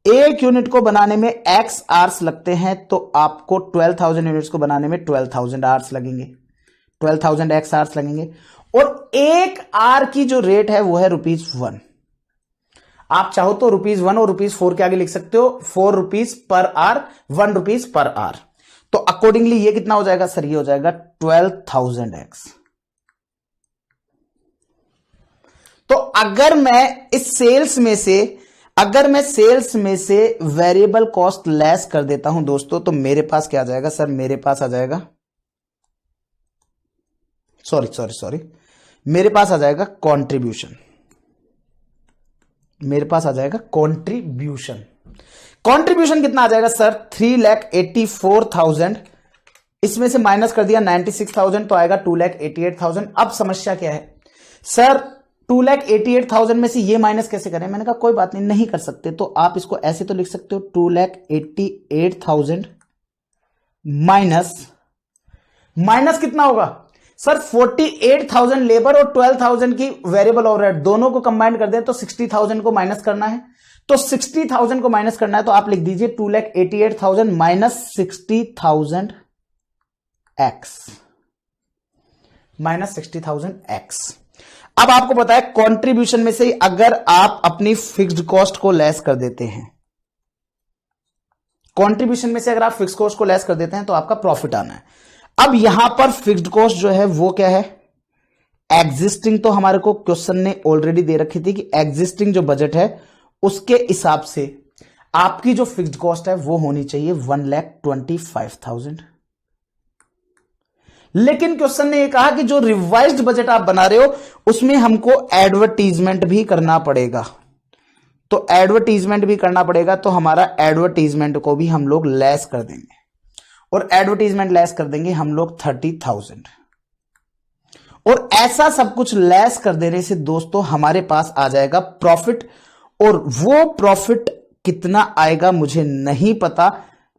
एक यूनिट को बनाने में एक्स आर्स लगते हैं, तो आपको 12,000 यूनिट्स को बनाने में 12,000 आर्स लगेंगे, 12,000 एक्स आर्स लगेंगे, और एक आर की जो रेट है वो है ₹1। आप चाहो तो ₹1 और ₹4 के आगे लिख सकते हो, ₹4 पर आर, ₹1 पर आर। तो अकॉर्डिंगली ये कितना हो जाएगा सर, ये हो जाएगा 12,000 एक्स। तो अगर मैं इस सेल्स में से, अगर मैं सेल्स में से वेरिएबल कॉस्ट लेस कर देता हूं दोस्तों, तो मेरे पास क्या आ जाएगा सर, मेरे पास आ जाएगा, सॉरी, मेरे पास आ जाएगा कंट्रीब्यूशन। मेरे पास आ जाएगा कंट्रीब्यूशन। कंट्रीब्यूशन कितना आ जाएगा सर, 3,84,000, इसमें से माइनस कर दिया 96,000, तो आएगा 2,88,000। अब समस्या क्या है सर, 2,88,000 में से ये माइनस कैसे करें, मैंने कहा कोई बात नहीं, नहीं कर सकते तो आप इसको ऐसे तो लिख सकते हो, 2,88,000 माइनस कितना होगा सर, 48,000 लेबर और 12,000 की वेरिएबल ओवरहेड, दोनों को कंबाइन कर दें तो 60,000 को माइनस करना है। तो 60,000 को माइनस करना है, तो आप लिख दीजिए 2,88,000 माइनस 60,000 एक्स, माइनस 60,000 एक्स। अब आपको पता है कंट्रीब्यूशन में से अगर आप अपनी फिक्स्ड कॉस्ट को लेस कर देते हैं, कंट्रीब्यूशन में से अगर आप फिक्स्ड कॉस्ट को लेस कर देते हैं तो आपका प्रॉफिट आना है। अब यहां पर फिक्स्ड कॉस्ट जो है वो क्या है, एग्जिस्टिंग तो हमारे को क्वेश्चन ने ऑलरेडी दे रखी थी कि एग्जिस्टिंग जो बजट है उसके हिसाब से आपकी जो फिक्स्ड कॉस्ट है वो होनी चाहिए 1,25,000। लेकिन क्वेश्चन ने ये कहा कि जो रिवाइज्ड बजट आप बना रहे हो उसमें हमको एडवर्टीजमेंट भी करना पड़ेगा। तो एडवर्टीजमेंट भी करना पड़ेगा, तो हमारा एडवर्टीजमेंट को भी हम लोग लेस कर देंगे, और एडवर्टीजमेंट लेस कर देंगे हम लोग 30,000। और ऐसा सब कुछ लेस कर देने से दोस्तों हमारे पास आ जाएगा प्रॉफिट, और वो प्रॉफिट कितना आएगा मुझे नहीं पता,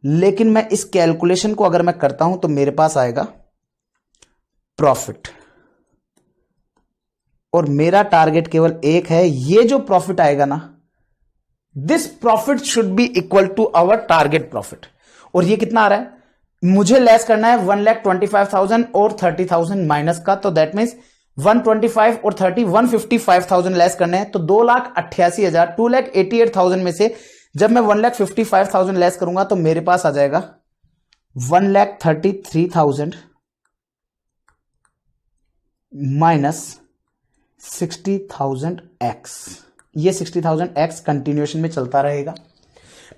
लेकिन मैं इस कैलकुलेशन को अगर मैं करता हूं तो मेरे पास आएगा प्रॉफिट, और मेरा टारगेट केवल एक है, ये जो प्रॉफिट आएगा ना, this profit should be equal to our target profit. और ये कितना आ रहा है, मुझे लेस करना है 1,25,000 और 30,000 माइनस का, तो दैट मीन्स 125 और 30 155,000 लेस करने हैं, तो 2,88,000 2,88,000 में से जब मैं 1,55,000 लेस करूंगा तो मेरे पास आ जाएगा 1,33,000 माइनस 60,000 एक्स। ये 60,000 एक्स कंटिन्यूएशन में चलता रहेगा।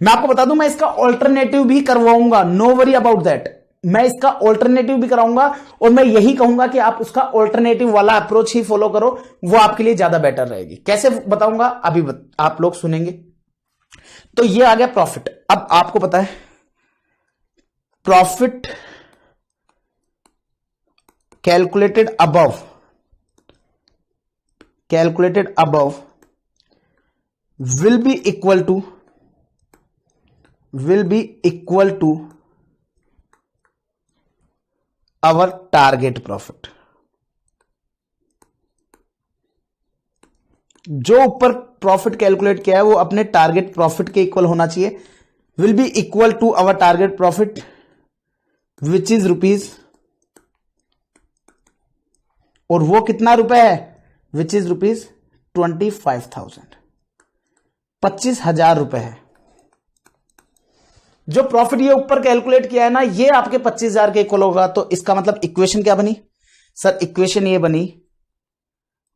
मैं आपको बता दूं मैं इसका ऑल्टरनेटिव भी करवाऊंगा, नो वरी अबाउट दैट। मैं इसका ऑल्टरनेटिव भी कराऊंगा और मैं यही कहूंगा कि आप उसका ऑल्टरनेटिव वाला अप्रोच ही फॉलो करो, वो आपके लिए ज्यादा बेटर रहेगी। कैसे बताऊंगा अभी आप लोग सुनेंगे। तो ये आ गया प्रॉफिट। अब आपको पता है profit calculated above will be equal to our target profit। जो ऊपर प्रॉफिट कैलकुलेट किया है वो अपने टारगेट प्रॉफिट के इक्वल होना चाहिए। Will be equal to our target profit which is rupees, और वो कितना रुपए है, विच इज रुपीज 25,000, 25,000 रुपए है। जो प्रॉफिट ये ऊपर कैलकुलेट किया है ना, ये आपके 25,000 के इक्वल होगा। तो इसका मतलब इक्वेशन क्या बनी सर, इक्वेशन ये बनी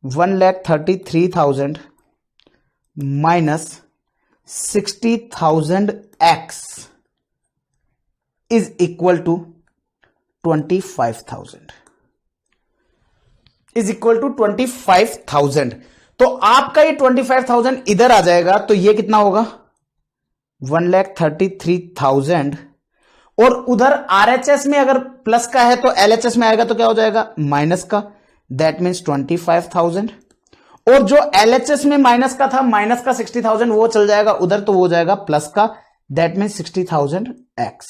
1,33,000 minus 60,000 X is equal to 25,000 is equal to 25,000। तो आपका ये 25,000 इधर आ जाएगा, तो ये कितना होगा 1,33,000, और उधर आरएचएस में अगर प्लस का है तो एलएचएस में आएगा तो क्या हो जाएगा माइनस का, दैट मीन्स 25,000। और जो एलएचएस में माइनस का था, माइनस का 60,000, वो चल जाएगा उधर, तो वो हो जाएगा प्लस का, दैट मीन्स 60,000 एक्स।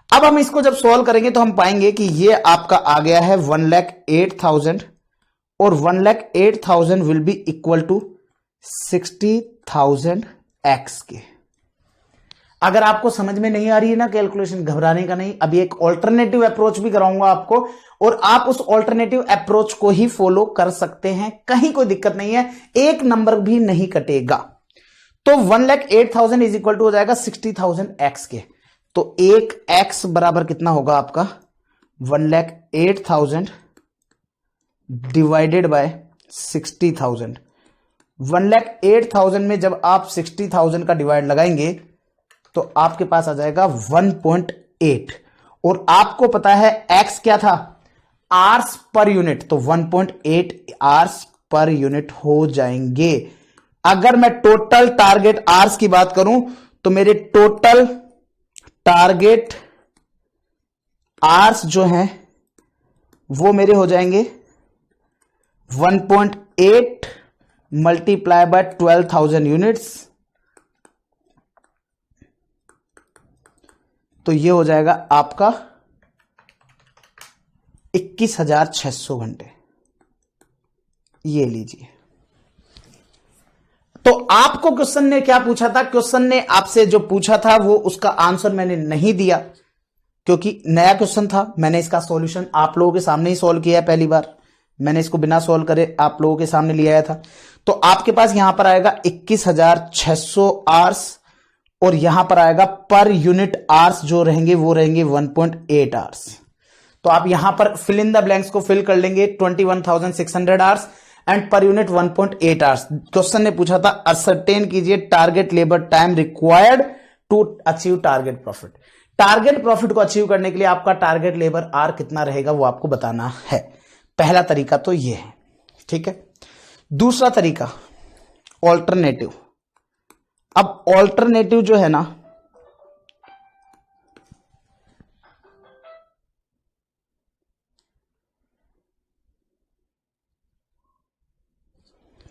अब हम इसको जब सॉल्व करेंगे तो हम पाएंगे कि ये आपका आ गया है 1,08,000, और 1,08,000 will be equal to 60,000 X के। अगर आपको समझ में नहीं आ रही है ना कैलकुलेशन, घबराने का नहीं, अभी एक ऑल्टरनेटिव अप्रोच भी कराऊंगा आपको, और आप उस ऑल्टरनेटिव अप्रोच को ही फॉलो कर सकते हैं, कहीं कोई दिक्कत नहीं है, एक नंबर भी नहीं कटेगा। तो 1,08,000 इज इक्वल टू हो जाएगा 60,000 एक्स के। तो एक एक्स बराबर कितना होगा आपका 1,08,000 डिवाइडेड बाय 60,000। 1,08,000 में जब आप 60,000 का डिवाइड लगाएंगे तो आपके पास आ जाएगा 1.8, और आपको पता है एक्स क्या था, आर्स पर यूनिट, तो 1.8 आर्स पर यूनिट हो जाएंगे। अगर मैं टोटल टारगेट आर्स की बात करूं तो मेरे टोटल टारगेट आर्स जो हैं वो मेरे हो जाएंगे 1.8 मल्टीप्लाई बाय 12,000 यूनिट्स, तो ये हो जाएगा आपका 21,600 घंटे। ये लीजिए। तो आपको क्वेश्चन ने क्या पूछा था, क्वेश्चन ने आपसे जो पूछा था वो उसका आंसर मैंने नहीं दिया, क्योंकि नया क्वेश्चन था। मैंने इसका सॉल्यूशन आप लोगों के सामने ही सॉल्व किया है, पहली बार मैंने इसको बिना सॉल्व करे आप लोगों के सामने ले आया था। तो आपके पास यहां पर आएगा 21,600 आवर्स, और यहां पर आएगा पर यूनिट आवर्स जो रहेंगे वो रहेंगे 1.8 आवर्स। तो आप यहां पर फिल इन द ब्लैंक्स को फिल कर लेंगे 21,600 hours and per unit 1.8 hours. Question ने पूछा था असरटेन कीजिए target labour time required to achieve target profit. Target profit को अचीव करने के लिए आपका टारगेट लेबर आर कितना रहेगा वो आपको बताना है। पहला तरीका तो ये है, ठीक है। दूसरा तरीका ऑल्टरनेटिव। अब ऑल्टरनेटिव जो है ना,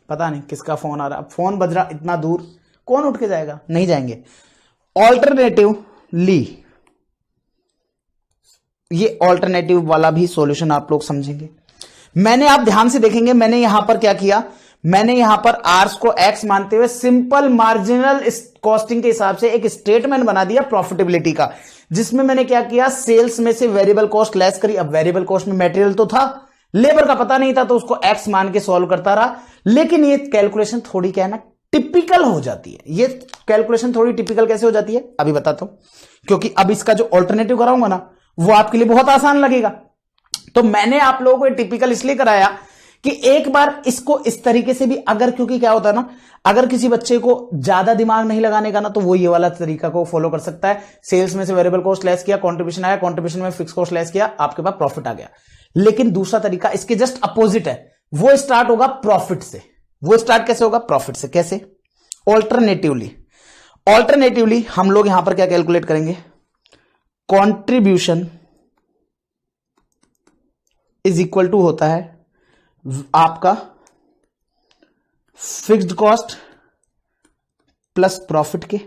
पता नहीं किसका फोन आ रहा, फोन बज रहा, इतना दूर कौन उठ के जाएगा, नहीं जाएंगे। ऑल्टरनेटिवली, ये ऑल्टरनेटिव वाला भी सॉल्यूशन आप लोग समझेंगे। मैंने, आप ध्यान से देखेंगे, मैंने यहां पर क्या किया, मैंने यहां पर आर्स को एक्स मानते हुए सिंपल मार्जिनल कॉस्टिंग के हिसाब से एक स्टेटमेंट बना दिया प्रॉफिटेबिलिटी का, जिसमें मैंने क्या किया, सेल्स में से वेरिएबल कॉस्ट लेस करी। अब वेरिएबल कॉस्ट में मटेरियल तो था, लेबर का पता नहीं था, तो उसको एक्स मान के सॉल्व करता रहा। लेकिन ये कैलकुलेशन थोड़ी क्या है ना, टिपिकल हो जाती है। ये कैलकुलेशन थोड़ी टिपिकल कैसे हो जाती है अभी बताता हूं, क्योंकि अब इसका जो ऑल्टरनेटिव कराऊंगा ना वो आपके लिए बहुत आसान लगेगा। तो मैंने आप लोगों को टिपिकल इसलिए कराया कि एक बार इसको इस तरीके से भी, अगर, क्योंकि क्या होता है ना, अगर किसी बच्चे को ज्यादा दिमाग नहीं लगाने का ना, तो वो ये वाला तरीका को फॉलो कर सकता है। सेल्स में से वेरिएबल कॉस्ट लेस किया, कंट्रीब्यूशन आया, कंट्रीब्यूशन में फिक्स कॉस्ट लेस किया, आपके पास प्रॉफिट आ गया। लेकिन दूसरा तरीका इसके जस्ट अपोजिट है, वो स्टार्ट होगा प्रॉफिट से। वो स्टार्ट कैसे होगा, प्रॉफिट से। कैसे, ऑल्टरनेटिवली। ऑल्टरनेटिवली हम लोग यहां पर क्या कैलकुलेट करेंगे, कंट्रीब्यूशन इज इक्वल टू होता है आपका फिक्स्ड कॉस्ट प्लस प्रॉफिट के।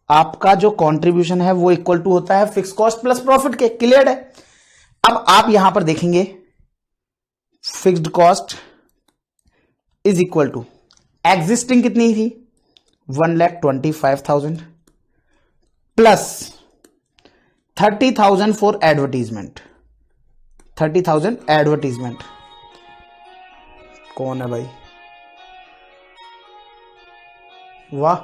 आपका जो कंट्रीब्यूशन है वो इक्वल टू होता है फिक्स कॉस्ट प्लस प्रॉफिट के। क्लियर है। अब आप यहां पर देखेंगे fixed cost is equal to existing कितनी थी, 1,25,000 प्लस 30,000 फॉर एडवर्टीजमेंट। 30,000 एडवर्टीजमेंट। कौन है भाई, वाह,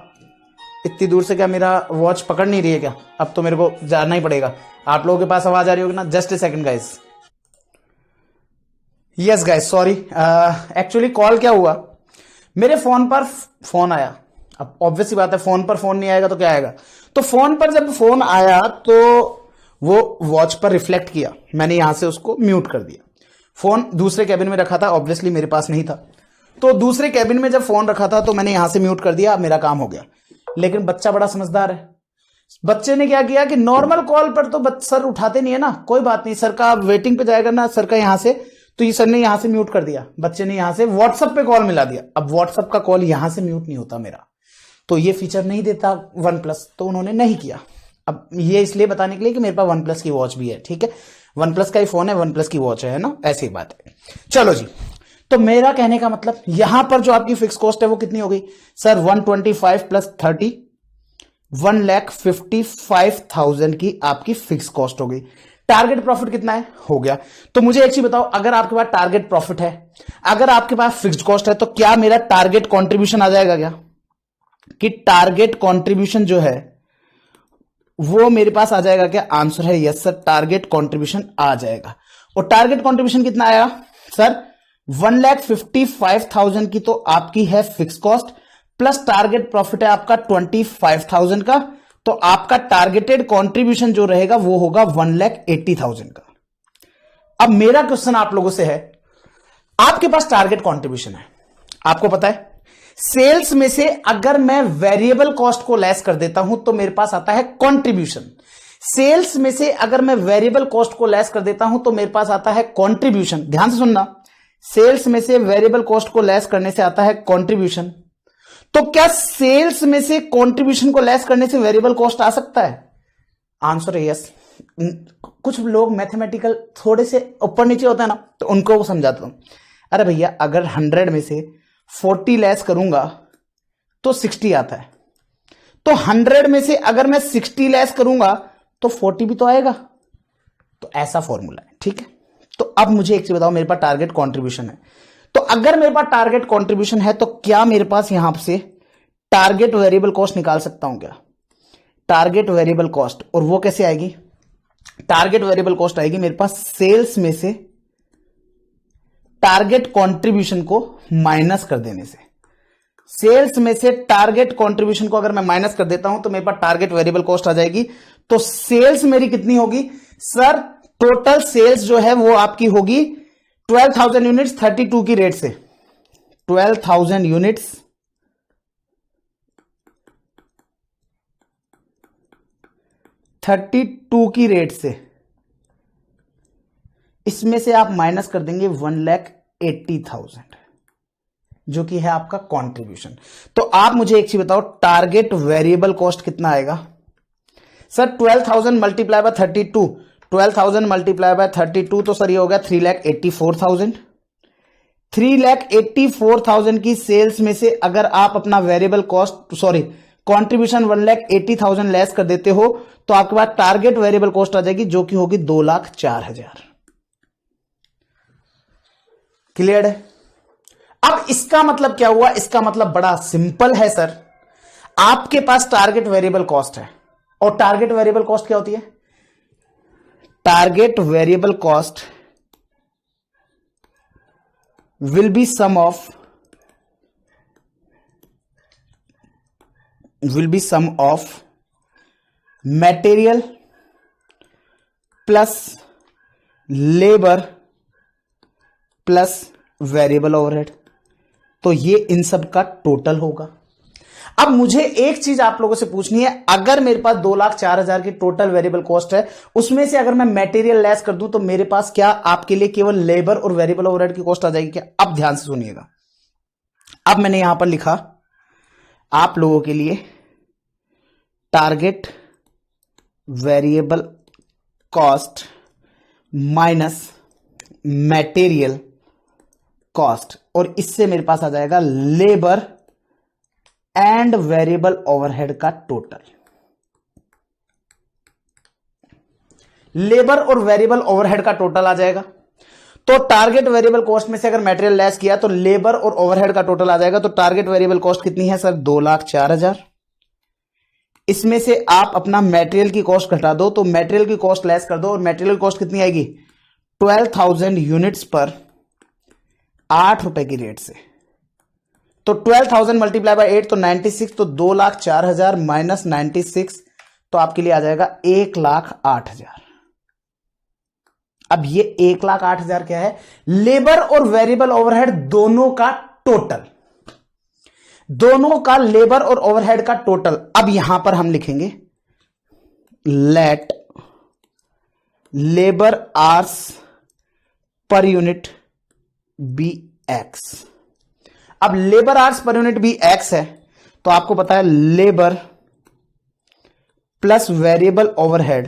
इतनी दूर से क्या मेरा वॉच पकड़ नहीं रही है क्या? अब तो मेरे को जाना ही पड़ेगा। आप लोगों के पास आवाज आ रही होगी ना, just a second guys. Yes guys, sorry, actually call क्या हुआ, मेरे फोन पर फोन आया। अब ऑब्वियस सी बात है, फोन पर फोन नहीं आएगा तो क्या आएगा। तो फोन पर जब फोन आया तो वो वॉच पर रिफ्लेक्ट किया, मैंने यहां से उसको म्यूट कर दिया। फोन दूसरे कैबिन में रखा था, ऑब्वियसली मेरे पास नहीं था, तो दूसरे कैबिन में जब फोन रखा था तो मैंने यहां से म्यूट कर दिया, मेरा काम हो गया। लेकिन बच्चा बड़ा समझदार है, बच्चे ने क्या किया कि नॉर्मल कॉल पर तो सर उठाते नहीं है ना, कोई बात नहीं, सर का वेटिंग पे जाएगा ना सर का यहां से, तो ये सर ने यहां से म्यूट कर दिया, बच्चे ने यहां से व्हाट्सएप पे कॉल मिला दिया। अब व्हाट्सएप का कॉल यहां से म्यूट नहीं होता मेरा, तो ये फीचर नहीं देता वन प्लस, तो उन्होंने नहीं किया। अब ये इसलिए बताने के लिए कि मेरे पास वन प्लस की वॉच भी है, ठीक है, वन प्लस का ही फोन है, वन प्लस की वॉच है ना, ऐसी बात है। चलो जी, तो मेरा कहने का मतलब यहां पर जो आपकी फिक्स कॉस्ट है वो कितनी हो गई सर, 125 प्लस 30, 1,55,000 की आपकी फिक्स कॉस्ट हो गई। टारगेट प्रॉफिट कितना है, हो गया। तो मुझे एक चीज बताओ, अगर आपके पास टारगेट प्रॉफिट है, अगर आपके पास फिक्स्ड कॉस्ट है, तो क्या मेरा टारगेट कंट्रीब्यूशन आ जाएगा क्या, कि टारगेट कंट्रीब्यूशन जो है वो मेरे पास आ जाएगा क्या? आंसर है यस सर, टारगेट कंट्रीब्यूशन आ जाएगा। और टारगेट कंट्रीब्यूशन कितना आया सर, 1,55,000 की तो आपकी है fix cost, plus target profit है आपका 25,000 का, तो आपका टारगेटेड कंट्रीब्यूशन जो रहेगा वो होगा 1,80,000 का। अब मेरा क्वेश्चन आप लोगों से है, आपके पास टारगेट कंट्रीब्यूशन है, आपको पता है सेल्स में से अगर मैं वेरिएबल कॉस्ट को लेस कर देता हूं तो मेरे पास आता है कंट्रीब्यूशन। सेल्स में से अगर मैं वेरिएबल कॉस्ट को लेस कर देता हूं तो मेरे पास आता है कंट्रीब्यूशन। ध्यान से सुनना, सेल्स में से वेरिएबल कॉस्ट को लेस करने से आता है कंट्रीब्यूशन। तो क्या सेल्स में से कंट्रीब्यूशन को लेस करने से वेरिएबल कॉस्ट आ सकता है? आंसर है यस। कुछ लोग मैथमेटिकल थोड़े से ऊपर नीचे होता है ना, तो उनको समझाता हूं। अरे भैया, अगर 100 में से 40 लेस करूंगा तो 60 आता है, तो 100 में से अगर मैं 60 लेस करूंगा तो 40 भी तो आएगा। तो ऐसा फॉर्मूला है, ठीक है। तो अब मुझे एक चीज बताओ, मेरे पास टारगेट कंट्रीब्यूशन है, तो अगर मेरे पास टारगेट कंट्रीब्यूशन है तो क्या मेरे पास यहां से टारगेट वेरिएबल कॉस्ट निकाल सकता हूं क्या? टारगेट वेरिएबल कॉस्ट, और वो कैसे आएगी? टारगेट वेरिएबल कॉस्ट आएगी मेरे पास सेल्स में से टारगेट कंट्रीब्यूशन को माइनस कर देने से। सेल्स में से टारगेट कंट्रीब्यूशन को अगर मैं माइनस कर देता हूं तो मेरे पास टारगेट वेरिएबल कॉस्ट आ जाएगी। तो सेल्स मेरी कितनी होगी सर? टोटल सेल्स जो है वो आपकी होगी 12,000 यूनिट्स 32 की रेट से। 12,000 यूनिट्स 32 की रेट से, इसमें से आप माइनस कर देंगे 1,80,000 जो कि है आपका कंट्रीब्यूशन। तो आप मुझे एक चीज बताओ, टारगेट वेरिएबल कॉस्ट कितना आएगा sir? 12,000 multiply by 32, 12,000 multiply by 32 तो सर ये हो गया 3,84,000। 3,84,000 की सेल्स में से अगर आप अपना वेरिएबल कॉस्ट कंट्रीब्यूशन 1,80,000 लेस कर देते हो तो आपके पास टारगेट वेरिएबल कॉस्ट आ जाएगी जो कि होगी 2,04,000। क्लियर है? अब इसका मतलब क्या हुआ? इसका मतलब बड़ा सिंपल है सर। आपके पास टारगेट वेरिएबल कॉस्ट है और टारगेट वेरिएबल कॉस्ट क्या होती है? Target variable cost will be sum of material plus labour plus variable overhead. तो ये इन सब का टोटल होगा। अब मुझे एक चीज आप लोगों से पूछनी है, अगर मेरे पास 2,04,000 की टोटल वेरिएबल कॉस्ट है, उसमें से अगर मैं मटेरियल लेस कर दूं तो मेरे पास क्या आपके लिए केवल लेबर और वेरिएबल ओवरहेड की कॉस्ट आ जाएगी क्या? अब ध्यान से सुनिएगा। अब मैंने यहां पर लिखा आप लोगों के लिए target variable cost minus material cost, और इससे मेरे पास आ जाएगा लेबर एंड वेरिएबल ओवरहेड का टोटल। लेबर और वेरिएबल ओवरहेड का टोटल आ जाएगा। तो टारगेट वेरिएबल कॉस्ट में से अगर मटेरियल लेस किया तो लेबर और ओवरहेड का टोटल आ जाएगा। तो टारगेट वेरिएबल कॉस्ट कितनी है सर? 2,04,000। इसमें से आप अपना मटेरियल की कॉस्ट घटा दो तो मटेरियल की कॉस्ट लेस कर दो, और मटेरियल कॉस्ट कितनी आएगी? 12,000 यूनिट्स पर 8 रुपए की रेट से। तो 12,000 मल्टीप्लाई बाय 8 तो 96, तो 2,04,000 माइनस 96 तो आपके लिए आ जाएगा 1,08,000। अब ये 1,08,000 क्या है? लेबर और वेरिएबल ओवरहेड दोनों का टोटल, दोनों का लेबर और ओवरहेड का टोटल। अब यहां पर हम लिखेंगे let labour hours per unit be X. अब labour hours per unit be X है तो आपको पता है लेबर प्लस वेरिएबल ओवरहेड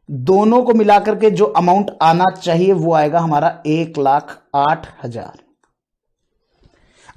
दोनों को मिलाकर के जो अमाउंट आना चाहिए वो आएगा हमारा 1,08,000।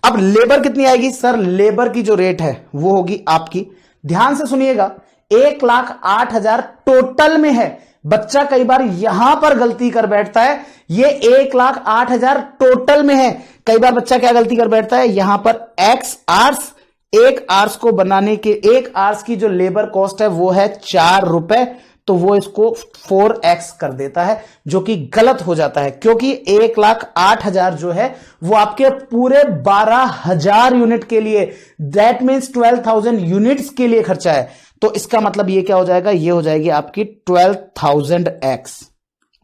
अब लेबर कितनी आएगी सर? लेबर की जो रेट है वो होगी आपकी, ध्यान से सुनिएगा, 1,08,000 टोटल में है। बच्चा कई बार यहां पर गलती कर बैठता है, ये 1,08,000 टोटल में है। कई बार बच्चा क्या गलती कर बैठता है, यहां पर एक्स आर्स, एक आर्स को बनाने के, एक आर्स की जो लेबर कॉस्ट है वो है 4 रुपए, तो वो इसको 4x कर देता है, जो कि गलत हो जाता है, क्योंकि 1,08,000 जो है वो आपके पूरे 12,000 यूनिट के लिए, दैट मीन्स 12,000 यूनिट्स के लिए खर्चा है। तो इसका मतलब ये क्या हो जाएगा? ये हो जाएगी आपकी 12,000x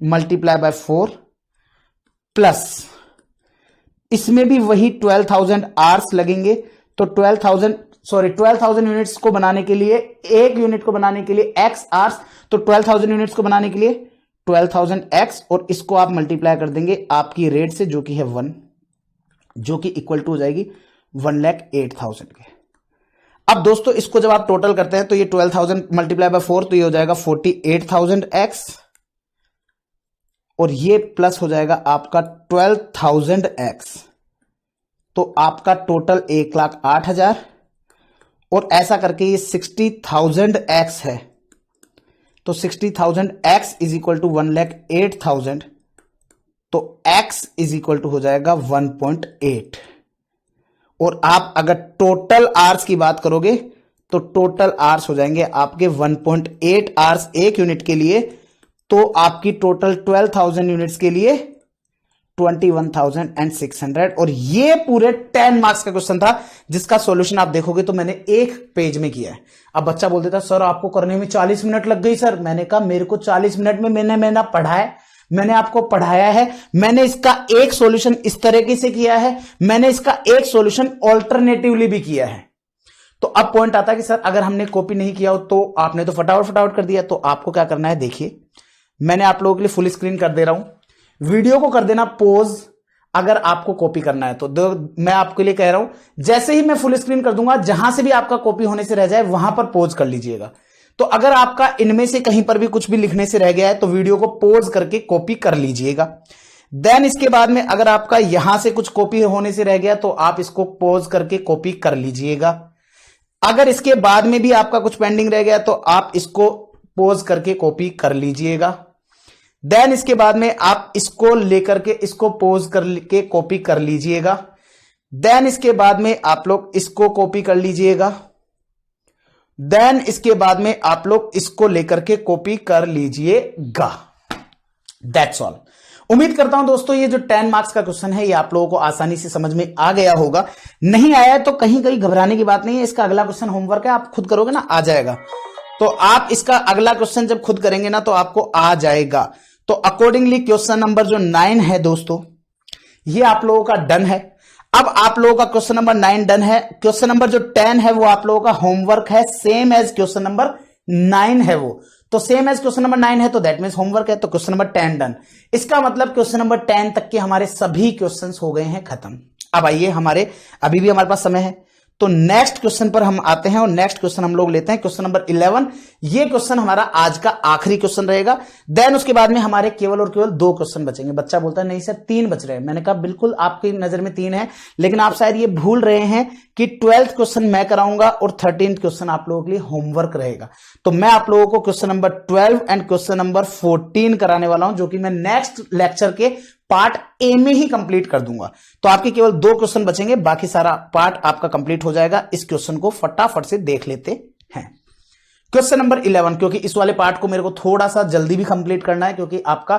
मल्टीप्लाई बाय 4 प्लस इसमें भी वही 12,000 आवर्स लगेंगे। तो 12,000 यूनिट्स को बनाने के लिए, एक यूनिट को बनाने के लिए x आवर्स, तो 12,000 यूनिट्स को बनाने के लिए 12,000x, और इसको आप मल्टीप्लाई कर देंगे आपकी रेट से जो कि है 1, जो कि इक्वल टू हो जाएगी 1,08,000 के। अब दोस्तों इसको जब आप टोटल करते हैं तो ये 12,000 मल्टीप्लाई बाय 4 तो ये हो जाएगा 48,000x, और ये प्लस हो जाएगा आपका 12,000x, तो आपका टोटल 1,08,000, और ऐसा करके ये 60,000x है, तो 60,000x इज इक्वल टू 1,08,000, तो x इज इक्वल टू हो जाएगा 1.8। और आप अगर टोटल आवर्स की बात करोगे तो टोटल आवर्स हो जाएंगे आपके 1.8 आवर्स एक यूनिट के लिए, तो आपकी टोटल 12,000 यूनिट्स के लिए 21,600। और ये पूरे 10 मार्क्स का क्वेश्चन था, जिसका सॉल्यूशन आप देखोगे तो मैंने एक पेज में किया है। अब बच्चा बोल देता सर आपको करने में 40 मिनट लग गई सर। मैंने कहा मेरे को 40 मिनट में मैंने पढ़ा है, मैंने आपको पढ़ाया है, मैंने इसका एक सॉल्यूशन इस तरीके से किया है, मैंने इसका एक सॉल्यूशन ऑल्टरनेटिवली भी किया है। तो अब पॉइंट आता है कि सर अगर हमने कॉपी नहीं किया हो तो आपने तो फटाफट कर दिया, तो आपको क्या करना है, देखिए मैंने आप लोगों के लिए फुल स्क्रीन कर दे रहा हूं, वीडियो को कर देना पॉज अगर आपको कॉपी करना है तो। मैं आपके लिए कह रहा हूं जैसे ही मैं फुल स्क्रीन कर दूंगा, जहां से भी आपका कॉपी होने से रह जाए वहां पर पॉज कर लीजिएगा। तो अगर आपका इनमें से कहीं पर भी कुछ भी लिखने से रह गया है तो वीडियो को पॉज करके कॉपी कर लीजिएगा। देन इसके बाद में अगर आपका यहां से कुछ कॉपी होने से रह गया तो आप इसको पॉज करके कॉपी कर लीजिएगा। अगर इसके बाद में भी आपका कुछ पेंडिंग रह गया तो आप इसको पॉज करके कॉपी कर लीजिएगा। देन इसके बाद में आप इसको लेकर के इसको पॉज करके कॉपी कर लीजिएगा। देन इसके बाद में आप लोग इसको कॉपी कर लीजिएगा। देन इसके बाद में आप लोग इसको लेकर के कॉपी कर लीजिएगा। That's all. उम्मीद करता हूं दोस्तों ये जो 10 मार्क्स का क्वेश्चन है ये आप लोगों को आसानी से समझ में आ गया होगा। नहीं आया है तो कहीं घबराने की बात नहीं है, इसका अगला क्वेश्चन होमवर्क है, आप खुद करोगे ना आ जाएगा। तो आप इसका अगला क्वेश्चन जब खुद करेंगे ना तो आपको आ जाएगा। तो अकॉर्डिंगली क्वेश्चन नंबर जो 9 है दोस्तों ये आप लोगों का डन है। अब आप लोगों का क्वेश्चन नंबर 9 डन है। क्वेश्चन नंबर जो 10 है वो आप लोगों का होमवर्क है, सेम एज क्वेश्चन नंबर 9 है वो। तो सेम एज क्वेश्चन नंबर 9 है तो दैट मींस होमवर्क है, तो क्वेश्चन नंबर 10 डन। इसका मतलब क्वेश्चन नंबर 10 तक के हमारे सभी क्वेश्चंस हो गए हैं खत्म। अब आइए अभी भी हमारे पास समय है तो नेक्स्ट क्वेश्चन पर हम आते हैं और नेक्स्ट क्वेश्चन हम लोग लेते हैं क्वेश्चन नंबर 11। ये क्वेश्चन हमारा आज का आखिरी क्वेश्चन रहेगा। देन उसके बाद में हमारे केवल और केवल 2 क्वेश्चन बचेंगे। बच्चा बोलता है नहीं सर 3 बच रहे हैं। मैंने कहा बिल्कुल आपकी नजर में 3 है, लेकिन आप शायद ये भूल रहे हैं कि 12th क्वेश्चन मैं कराऊंगा और 13th क्वेश्चन आप लोगों के लिए होमवर्क रहेगा। तो मैं आप लोगों को question number 12 and question number 14 कराने वाला हूं, जो कि मैं नेक्स्ट लेक्चर के पार्ट ए में ही कंप्लीट कर दूंगा। तो आपके केवल 2 क्वेश्चन बचेंगे, बाकी सारा पार्ट आपका कंप्लीट हो जाएगा। इस क्वेश्चन को फटाफट से देख लेते हैं। क्वेश्चन नंबर 11, क्योंकि इस वाले पार्ट को मेरे को थोड़ा सा जल्दी भी कंप्लीट करना है, क्योंकि आपका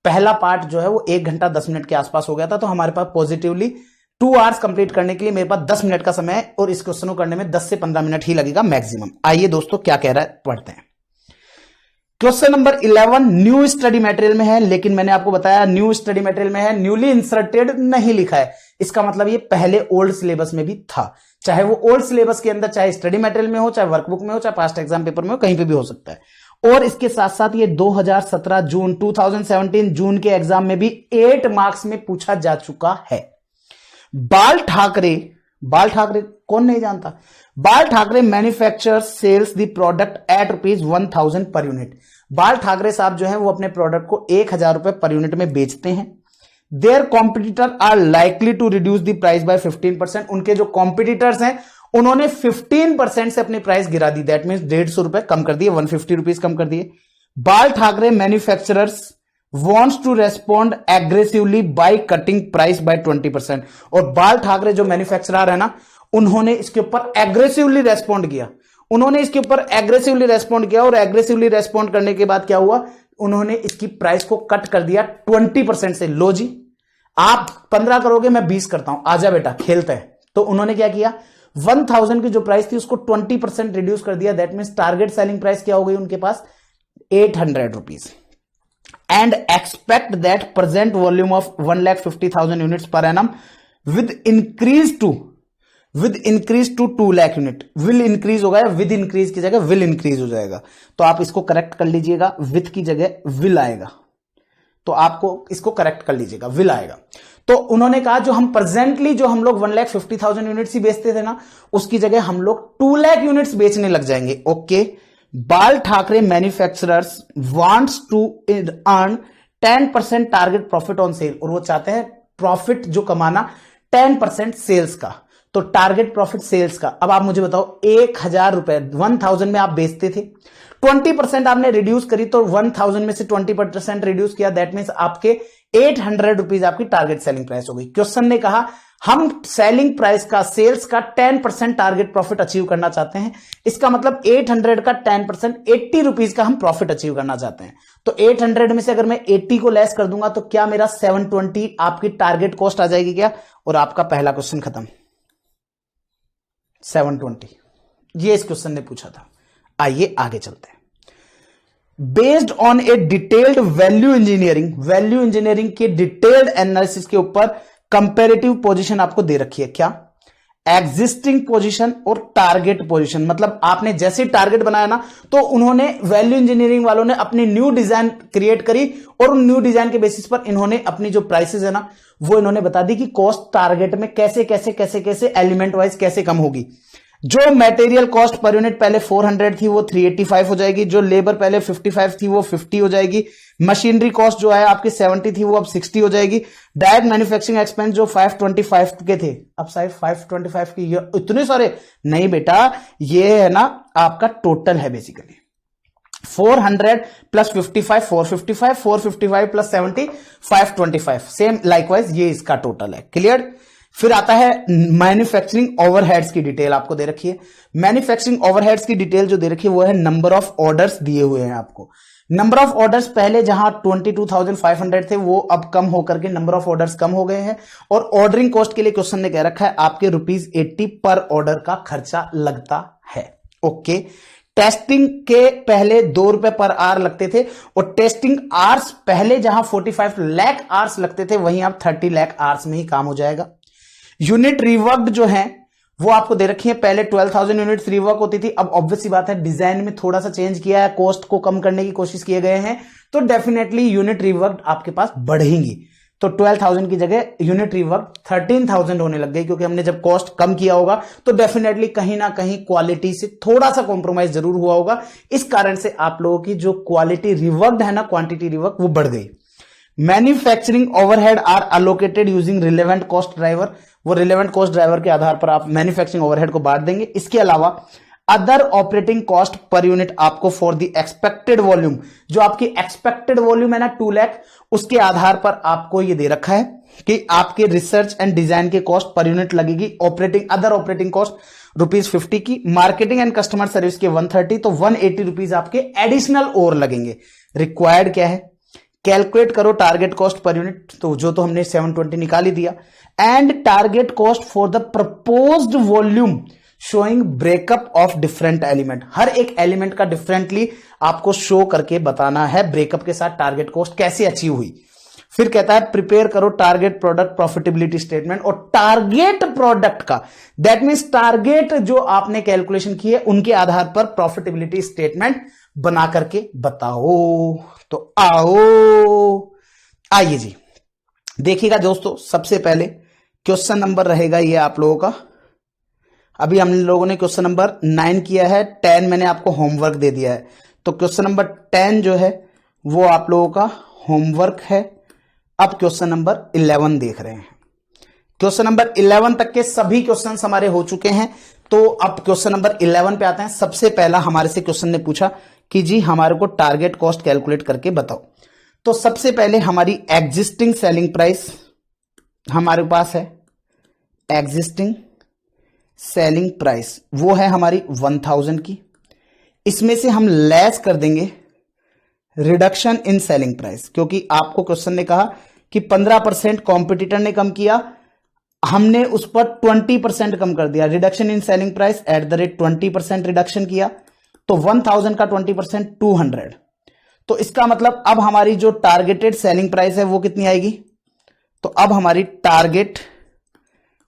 पहला पार्ट जो है वो 1 घंटा 10 मिनट के आसपास हो गया था। तो हमारे पास पॉजिटिवली 2 आवर्स कंप्लीट करने के लिए मेरे पास 10 मिनट का समय है और इस क्वेश्चन को करने में 10 से 15 मिनट ही लगेगा मैक्सिमम। आइए दोस्तों क्या कह रहा है पढ़ते हैं। Question number 11 new study material में है, लेकिन मैंने आपको बताया न्यू स्टडी मटेरियल में है, न्यूली इंसर्टेड नहीं लिखा है। इसका मतलब ये पहले ओल्ड सिलेबस में भी था, चाहे वो ओल्ड सिलेबस के अंदर, चाहे स्टडी मटेरियल में हो, चाहे वर्कबुक में हो, चाहे पास्ट एग्जाम पेपर में हो, कहीं पे भी हो सकता है। और इसके साथ साथ ये 2017 जून 2017 जून के एग्जाम में भी 8 मार्क्स में पूछा जा चुका है। बाल ठाकरे कौन नहीं जानता? Bal Thackeray manufacture sales the product at ₹1000 per unit. बाल ठाकरे साहब जो है वो अपने प्रोडक्ट को 1000 रुपए पर यूनिट में बेचते हैं। Their competitor are likely to reduce the price by 15%। उनके जो कॉम्पिटिटर्स हैं उन्होंने 15% से अपनी प्राइस गिरा दी, दैट मीन्स 150 रुपए कम कर दिए, 150 रुपीज कम कर दिए। बाल Thackeray manufacturers wants to respond aggressively by cutting price by 20%। और बाल ठाकरे जो मैन्युफैक्चरर है ना, उन्होंने इसके ऊपर एग्रेसिवली रेस्पॉन्ड किया। और एग्रेसिवली रेस्पॉन्ड करने के बाद क्या हुआ, उन्होंने इसकी प्राइस को कट कर दिया 20% से। लो जी, आप 15 करोगे, मैं 20 करता हूं, आजा बेटा खेलते हैं। तो उन्होंने क्या किया, 1000 की जो प्राइस थी उसको 20% रिड्यूस कर दिया। That means target selling price क्या हो गई उनके पास, 800 rupees. And expect that present volume of 1,50,000 units per annum with increase to 2 lakh unit. will increase होगा, with increase की जगह will increase हो जाएगा। तो आप इसको करेक्ट कर लीजिएगा, with की जगह will आएगा। तो आपको इसको करेक्ट कर लीजिएगा, will आएगा। तो उन्होंने कहा जो हम प्रेजेंटली जो हम लोग 1,50,000 यूनिट्स ही बेचते थे ना, उसकी जगह हम लोग 2 लाख यूनिट्स बेचने लग जाएंगे। Okay, Bal Thackeray manufacturers wants to earn 10% target profit on sale. और वो चाहते हैं प्रॉफिट जो कमाना 10% सेल्स का। तो टारगेट प्रॉफिट सेल्स का। अब आप मुझे बताओ, 1000 रुपए 1000 में आप बेचते थे, 20% आपने रिड्यूस करी, तो 1000 में से 20% रिड्यूस किया, दैट मीन्स आपके ₹800 आपकी टारगेट सेलिंग प्राइस हो गई। क्वेश्चन ने कहा हम सेलिंग प्राइस का, सेल्स का 10% टारगेट प्रॉफिट अचीव करना चाहते हैं। इसका मतलब 800 का 10% ₹80 का हम प्रॉफिट अचीव करना चाहते हैं। तो 800 में से अगर मैं 80 को लेस कर दूंगा तो क्या मेरा 720 आपकी टारगेट कॉस्ट आ जाएगी क्या? और आपका पहला क्वेश्चन खत्म। 720 ये इस क्वेश्चन ने पूछा था। आइए आगे चलते हैं। Based on A detailed value engineering के डिटेल्ड एनालिसिस के ऊपर कंपैरेटिव पोजीशन आपको दे रखी है। क्या? एग्जिस्टिंग पोजीशन और टारगेट पोजीशन। मतलब आपने जैसे टारगेट बनाया ना, तो उन्होंने, वैल्यू इंजीनियरिंग वालों ने अपनी न्यू डिजाइन क्रिएट करी और उन न्यू डिजाइन के बेसिस पर इन्होंने अपनी जो प्राइसेस है ना, वो इन्होंने बता दी कि कॉस्ट टारगेट में कैसे कैसे कैसे कैसे एलिमेंट वाइज कैसे कम होगी। जो मटेरियल कॉस्ट पर यूनिट पहले 400 थी वो 385 हो जाएगी। जो लेबर पहले 55 थी वो 50 हो जाएगी। मशीनरी कॉस्ट जो है आपकी 70 थी वो अब 60 हो जाएगी। डायरेक्ट मैन्युफैक्चरिंग एक्सपेंस जो 525 के थे, अब शायद 525 की, ये इतने सारे नहीं बेटा, ये है ना आपका टोटल है basically 400 plus 55 455, 455 plus 70 525। Same likewise ये इसका टोटल है। क्लियर? फिर आता है मैन्युफैक्चरिंग ओवरहेड्स की डिटेल आपको दे रखी है। मैन्युफैक्चरिंग ओवरहेड्स की डिटेल जो दे रखी है वो है नंबर ऑफ ऑर्डर्स दिए हुए हैं आपको। नंबर ऑफ ऑर्डर्स पहले जहां 22,500 थे वो अब कम होकर के नंबर ऑफ ऑर्डर्स कम हो गए हैं। और ऑर्डरिंग कॉस्ट के लिए क्वेश्चन ने कह रखा है आपके ₹80 पर ऑर्डर का खर्चा लगता है। ओके। टेस्टिंग के पहले ₹2 पर आवर लगते थे और टेस्टिंग आवर्स पहले जहां 45 लाख आवर्स लगते थे वहीं अब 30 लाख आवर्स में ही काम हो जाएगा। यूनिट रिवर्कड जो है वो आपको दे रखी है। पहले 12,000 यूनिट्स रिवर्क होती थी, अब ऑब्वियस सी बात है डिजाइन में थोड़ा सा चेंज किया है, कॉस्ट को कम करने की कोशिश किए गए हैं, तो डेफिनेटली यूनिट रिवर्कड आपके पास बढ़ेंगी। तो 12,000 की जगह यूनिट रिवर्क 13,000 होने लग गई, क्योंकि हमने जब कॉस्ट कम किया होगा तो डेफिनेटली कहीं ना कहीं क्वालिटी से थोड़ा सा कॉम्प्रोमाइज जरूर हुआ होगा। इस कारण से आप लोगों की जो क्वालिटी रिवर्कड है ना, क्वांटिटी रिवर्क, वो बढ़ गई। Manufacturing overhead are allocated using relevant cost driver. वो रिलेवेंट कॉस्ट ड्राइवर के आधार पर आप मैन्युफैक्चरिंग ओवरहेड को बांट देंगे। इसके अलावा other operating cost per unit आपको फॉर द एक्सपेक्टेड वॉल्यूम, जो आपकी एक्सपेक्टेड वॉल्यूम है ना 2 लाख, उसके आधार पर आपको ये दे रखा है कि आपके रिसर्च एंड डिजाइन के कॉस्ट पर यूनिट लगेगी अदर ऑपरेटिंग कॉस्ट ₹50 की। मार्केटिंग एंड कस्टमर सर्विस के 130, तो ₹180 आपके एडिशनल और लगेंगे। रिक्वायर्ड क्या है? कैलकुलेट करो टारगेट कॉस्ट पर यूनिट, तो जो तो हमने 720 निकाल ही दिया। And target cost for the proposed volume showing breakup of different element. हर एक एलिमेंट का डिफरेंटली आपको शो करके बताना है ब्रेकअप के साथ टारगेट कॉस्ट कैसे अचीव हुई। फिर कहता है प्रिपेयर करो टारगेट प्रोडक्ट प्रॉफिटेबिलिटी स्टेटमेंट। और टारगेट प्रोडक्ट का, दैट मीन्स टारगेट जो आपने कैलकुलेशन की है उनके आधार पर प्रॉफिटेबिलिटी स्टेटमेंट बना करके बताओ। तो आइए जी देखिएगा दोस्तों, सबसे पहले क्वेश्चन नंबर रहेगा ये आप लोगों का। अभी हम लोगों ने क्वेश्चन नंबर 9 किया है, 10 मैंने आपको होमवर्क दे दिया है। तो क्वेश्चन नंबर 10 जो है वो आप लोगों का होमवर्क है। अब क्वेश्चन नंबर 11 देख रहे हैं। क्वेश्चन नंबर 11 तक के सभी क्वेश्चन हमारे हो चुके हैं। तो अब क्वेश्चन नंबर 11 पे आते हैं। सबसे पहला हमारे से क्वेश्चन ने पूछा कि जी हमारे को टारगेट कॉस्ट कैलकुलेट करके बताओ। तो सबसे पहले हमारी एग्जिस्टिंग सेलिंग प्राइस हमारे पास है। एग्जिस्टिंग सेलिंग प्राइस वो है हमारी 1000 की। इसमें से हम लेस कर देंगे रिडक्शन इन सेलिंग प्राइस, क्योंकि आपको क्वेश्चन ने कहा कि 15% कॉम्पिटिटर ने कम किया, हमने उस पर 20% कम कर दिया। Reduction in selling price at the rate 20% reduction किया, तो 1000 का 20% 200। तो इसका मतलब अब हमारी जो टारगेटेड सेलिंग प्राइस है वो कितनी आएगी? तो अब हमारी टारगेट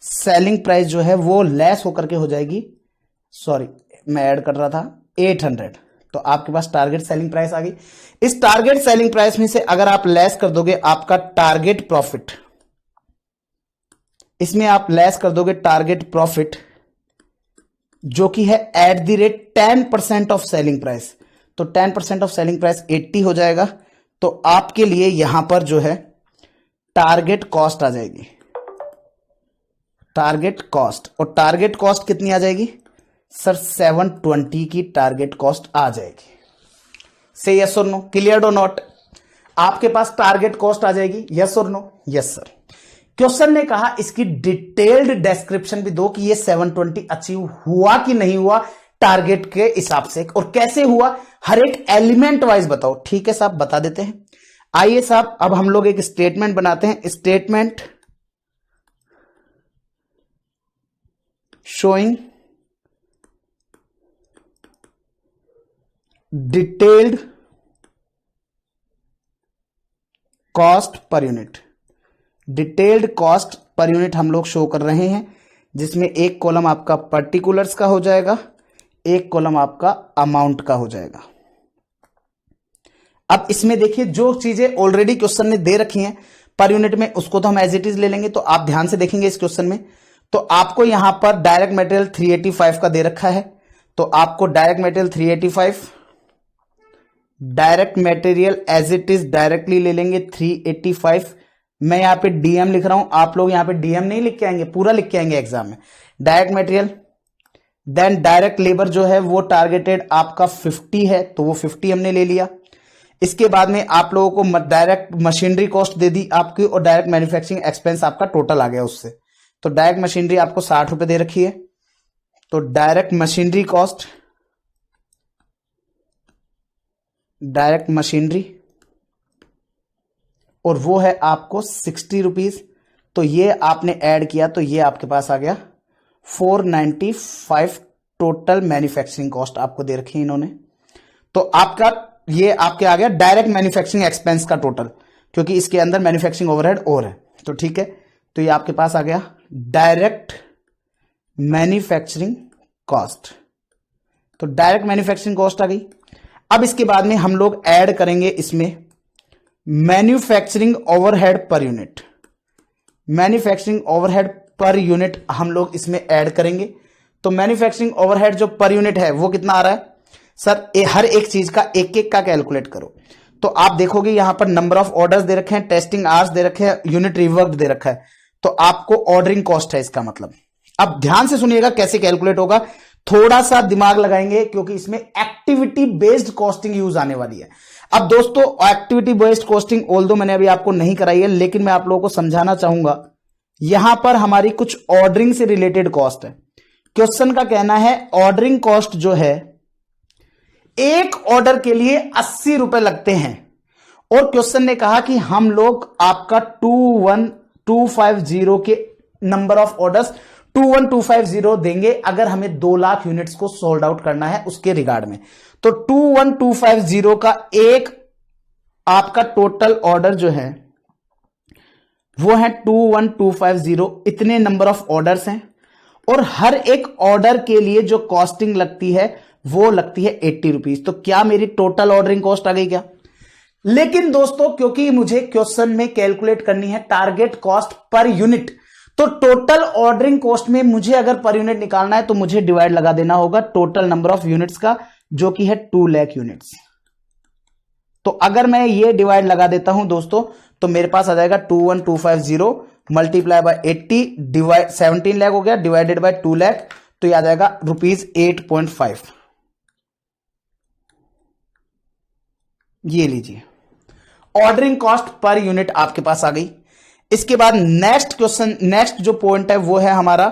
सेलिंग प्राइस जो है वो लेस होकर के हो जाएगी, सॉरी मैं ऐड कर रहा था, 800। तो आपके पास टारगेट सेलिंग प्राइस आ गई। इस टारगेट सेलिंग प्राइस में से अगर आप लेस कर दोगे आपका टारगेट प्रॉफिट, इसमें आप लेस कर दोगे टारगेट प्रॉफिट जो कि है at the rate 10% of selling price, तो 10% ऑफ सेलिंग प्राइस 80 हो जाएगा। तो आपके लिए यहां पर जो है टारगेट कॉस्ट आ जाएगी, टारगेट कॉस्ट। और टारगेट कॉस्ट कितनी आ जाएगी सर? 720 की टारगेट कॉस्ट आ जाएगी। से यस और नो, क्लियर और नॉट? आपके पास टारगेट कॉस्ट आ जाएगी, यस और नो? Yes sir. क्वेश्चन ने कहा इसकी डिटेल्ड डिस्क्रिप्शन भी दो कि ये 720 अचीव हुआ कि नहीं हुआ टारगेट के हिसाब से, और कैसे हुआ हर एक एलिमेंट वाइज बताओ। ठीक है साहब, बता देते हैं। आइए साहब, अब हम लोग एक स्टेटमेंट बनाते हैं, statement showing detailed cost per unit. Detailed cost per unit हम लोग शो कर रहे हैं, जिसमें एक कॉलम आपका पर्टिकुलर्स का हो जाएगा, एक कॉलम आपका अमाउंट का हो जाएगा। अब इसमें देखिए जो चीजें ऑलरेडी क्वेश्चन ने दे रखी हैं पर यूनिट में, उसको तो हम एज इट इज ले लेंगे। तो आप ध्यान से देखेंगे इस क्वेश्चन में, तो आपको यहां पर डायरेक्ट मटेरियल 385 का दे रखा है, तो आपको direct material 385, direct material as it is directly ले लेंगे 385। मैं यहां पे डीएम लिख रहा हूं, आप लोग यहां पे डीएम नहीं लिख के आएंगे, पूरा लिख के आएंगे एग्जाम में। Direct material, then direct labour जो है वो टारगेटेड आपका 50 है, तो वो 50 हमने ले लिया। इसके बाद में आप लोगों को डायरेक्ट मशीनरी कॉस्ट दे दी आपकी, और डायरेक्ट मैन्युफैक्चरिंग एक्सपेंस आपका टोटल आ गया उससे। तो डायरेक्ट मशीनरी आपको 60 रुपए दे रखी है, तो direct machinery cost, direct machinery, और वो है आपको 60 रुपीज। तो ये आपने ऐड किया तो ये आपके पास आ गया 495 टोटल मैन्युफैक्चरिंग कॉस्ट आपको दे रखी है इन्होंने। तो आपका ये आपके आ गया डायरेक्ट मैन्युफैक्चरिंग एक्सपेंस का टोटल, क्योंकि इसके अंदर मैन्युफैक्चरिंग ओवरहेड और है। तो ठीक है, तो ये आपके पास आ गया डायरेक्ट मैन्युफैक्चरिंग कॉस्ट। तो डायरेक्ट मैन्युफैक्चरिंग कॉस्ट आ गई। अब इसके बाद में हम लोग ऐड करेंगे इसमें manufacturing overhead per unit. Manufacturing overhead per unit हम लोग इसमें ऐड करेंगे। तो मैन्युफैक्चरिंग ओवरहेड जो पर यूनिट है वो कितना आ रहा है सर? हर एक चीज का एक एक का कैलकुलेट करो। तो आप देखोगे यहां पर नंबर ऑफ ऑर्डर्स दे रखे हैं, टेस्टिंग आवर्स दे रखे हैं, यूनिट रिवर्क दे रखा है, तो आपको ऑर्डरिंग कॉस्ट है इसका मतलब। अब ध्यान से सुनिएगा कैसे कैलकुलेट होगा, थोड़ा सा दिमाग लगाएंगे क्योंकि इसमें एक्टिविटी बेस्ड कॉस्टिंग यूज आने वाली है। अब दोस्तों एक्टिविटी बेस्ड कॉस्टिंग ऑल्दो मैंने अभी आपको नहीं कराई है, लेकिन मैं आप लोगों को समझाना चाहूंगा। यहां पर हमारी कुछ ऑर्डरिंग से रिलेटेड कॉस्ट है। क्वेश्चन का कहना है ऑर्डरिंग कॉस्ट जो है एक ऑर्डर के लिए 80 रुपए लगते हैं, और क्वेश्चन ने कहा कि हम लोग आपका 21250 के नंबर ऑफ ऑर्डर्स 21250 देंगे अगर हमें 2 लाख यूनिट्स को सोल्ड आउट करना है उसके रिगार्ड में। तो 21250 का एक आपका टोटल ऑर्डर जो है वो है 21250, इतने नंबर ऑफ ऑर्डर्स हैं, और हर एक ऑर्डर के लिए जो कॉस्टिंग लगती है वो लगती है 80 रुपीज। तो क्या मेरी टोटल ऑर्डरिंग कॉस्ट आ गई क्या? लेकिन दोस्तों क्योंकि मुझे क्वेश्चन में कैलकुलेट करनी है टारगेट कॉस्ट पर यूनिट, तो टोटल ऑर्डरिंग कॉस्ट में मुझे अगर पर यूनिट निकालना है तो मुझे डिवाइड लगा देना होगा टोटल नंबर ऑफ यूनिट्स का, जो कि है 2 लाख यूनिट्स। तो अगर मैं ये डिवाइड लगा देता हूं दोस्तों, तो मेरे पास आ जाएगा 21250 मल्टीप्लाई बाय 80 डिवाइड 17 लाख हो गया, डिवाइडेड बाय 2 लाख, तो ये आ जाएगा ₹8.5। ये लीजिए ऑर्डरिंग कॉस्ट पर यूनिट आपके पास आ गई। इसके बाद नेक्स्ट क्वेश्चन, नेक्स्ट जो पॉइंट है वो है हमारा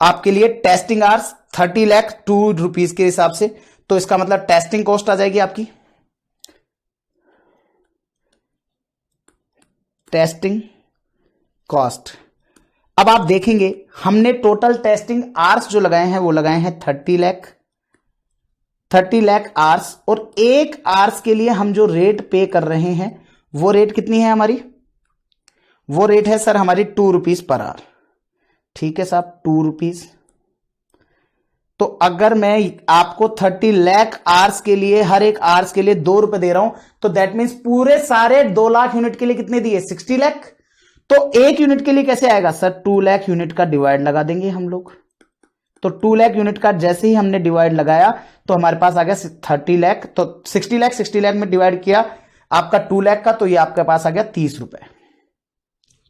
आपके लिए टेस्टिंग आवर्स 30 लाख 2 रुपीज के हिसाब से। तो इसका मतलब टेस्टिंग कॉस्ट आ जाएगी आपकी, टेस्टिंग कॉस्ट। अब आप देखेंगे हमने टोटल टेस्टिंग आवर्स जो लगाए हैं वो लगाए हैं 30 लाख आवर्स, और एक आवर्स के लिए हम जो रेट पे कर रहे हैं वो रेट कितनी है हमारी? वो रेट है सर हमारी 2 रुपीज पर आवर। ठीक है साहब, 2 रुपीज। तो अगर मैं आपको 30 लाख आवर्स के लिए हर एक आवर्स के लिए 2 रुपए दे रहा हूं, तो दैट मीन्स पूरे सारे 2 लाख यूनिट के लिए कितने दिए? 60 लाख। तो एक यूनिट के लिए कैसे आएगा सर? 2 लाख यूनिट का डिवाइड लगा देंगे हम लोग। तो 2 लाख यूनिट का जैसे ही हमने डिवाइड लगाया तो हमारे पास आ गया 30 लाख। तो 60 लाख में डिवाइड किया आपका 2 लाख का, तो ये आपके पास आ गया 30 रुपए।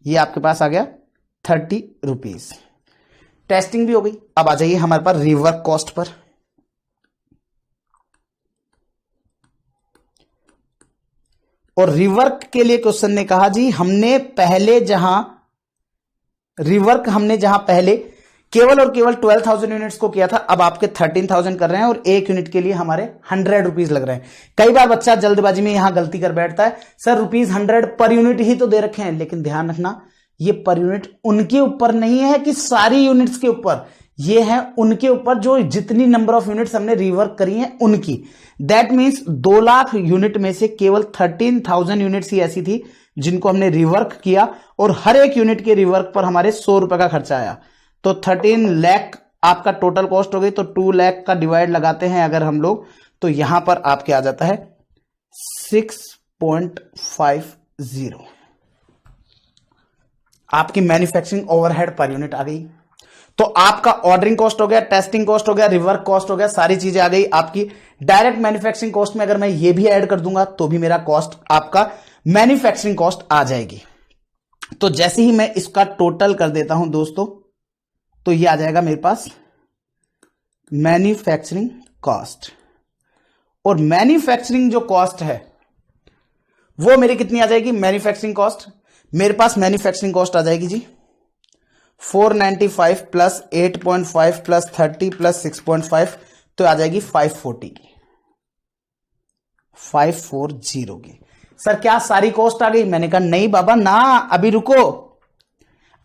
ये आपके पास आ गया 30 रुपीज। टेस्टिंग भी हो गई। अब आ जाइए हमारे पास रिवर्क कॉस्ट पर। और रिवर्क के लिए क्वेश्चन ने कहा जी हमने जहां पहले केवल और केवल 12,000 यूनिट्स को किया था, अब आपके 13,000 कर रहे हैं और एक यूनिट के लिए हमारे 100 रुपीज लग रहे हैं। कई बार बच्चा जल्दबाजी में यहां गलती कर बैठता है, सर ₹100 पर यूनिट ही तो दे रखे हैं, लेकिन ध्यान रखना ये पर यूनिट उनके ऊपर नहीं है कि सारी यूनिट्स के ऊपर, ये है उनके ऊपर जो जितनी नंबर ऑफ यूनिट्स हमने रिवर्क करी हैं उनकी। दैट मीन्स 2 लाख यूनिट में से केवल 13,000 यूनिट्स ही ऐसी थी जिनको हमने रिवर्क किया और हर एक यूनिट के रिवर्क पर हमारे 100 रुपए का खर्चा आया। तो 13 लाख आपका टोटल कॉस्ट हो गई, तो 2 लाख का डिवाइड लगाते हैं अगर हम लोग, तो यहां पर आपके आ जाता है 6.50 आपकी मैन्युफैक्चरिंग ओवरहेड पर यूनिट आ गई। तो आपका ऑर्डरिंग कॉस्ट हो गया, टेस्टिंग कॉस्ट हो गया, रिवर्क कॉस्ट हो गया, सारी चीजें आ गई आपकी। डायरेक्ट मैन्युफैक्चरिंग कॉस्ट में अगर मैं ये भी ऐड कर दूंगा तो भी मेरा कॉस्ट आपका मैन्युफैक्चरिंग कॉस्ट आ जाएगी। तो जैसे ही मैं इसका टोटल कर देता हूं दोस्तों, तो ये आ जाएगा मेरे पास मैन्युफैक्चरिंग कॉस्ट, और मैन्युफैक्चरिंग जो कॉस्ट है वो मेरी कितनी आ जाएगी? मैन्युफैक्चरिंग कॉस्ट मेरे पास मैन्युफैक्चरिंग कॉस्ट आ जाएगी जी 495 प्लस 8.5 प्लस 30 प्लस 6.5, तो आ जाएगी 540 की। सर क्या सारी कॉस्ट आ गई? मैंने कहा नहीं बाबा ना, अभी रुको,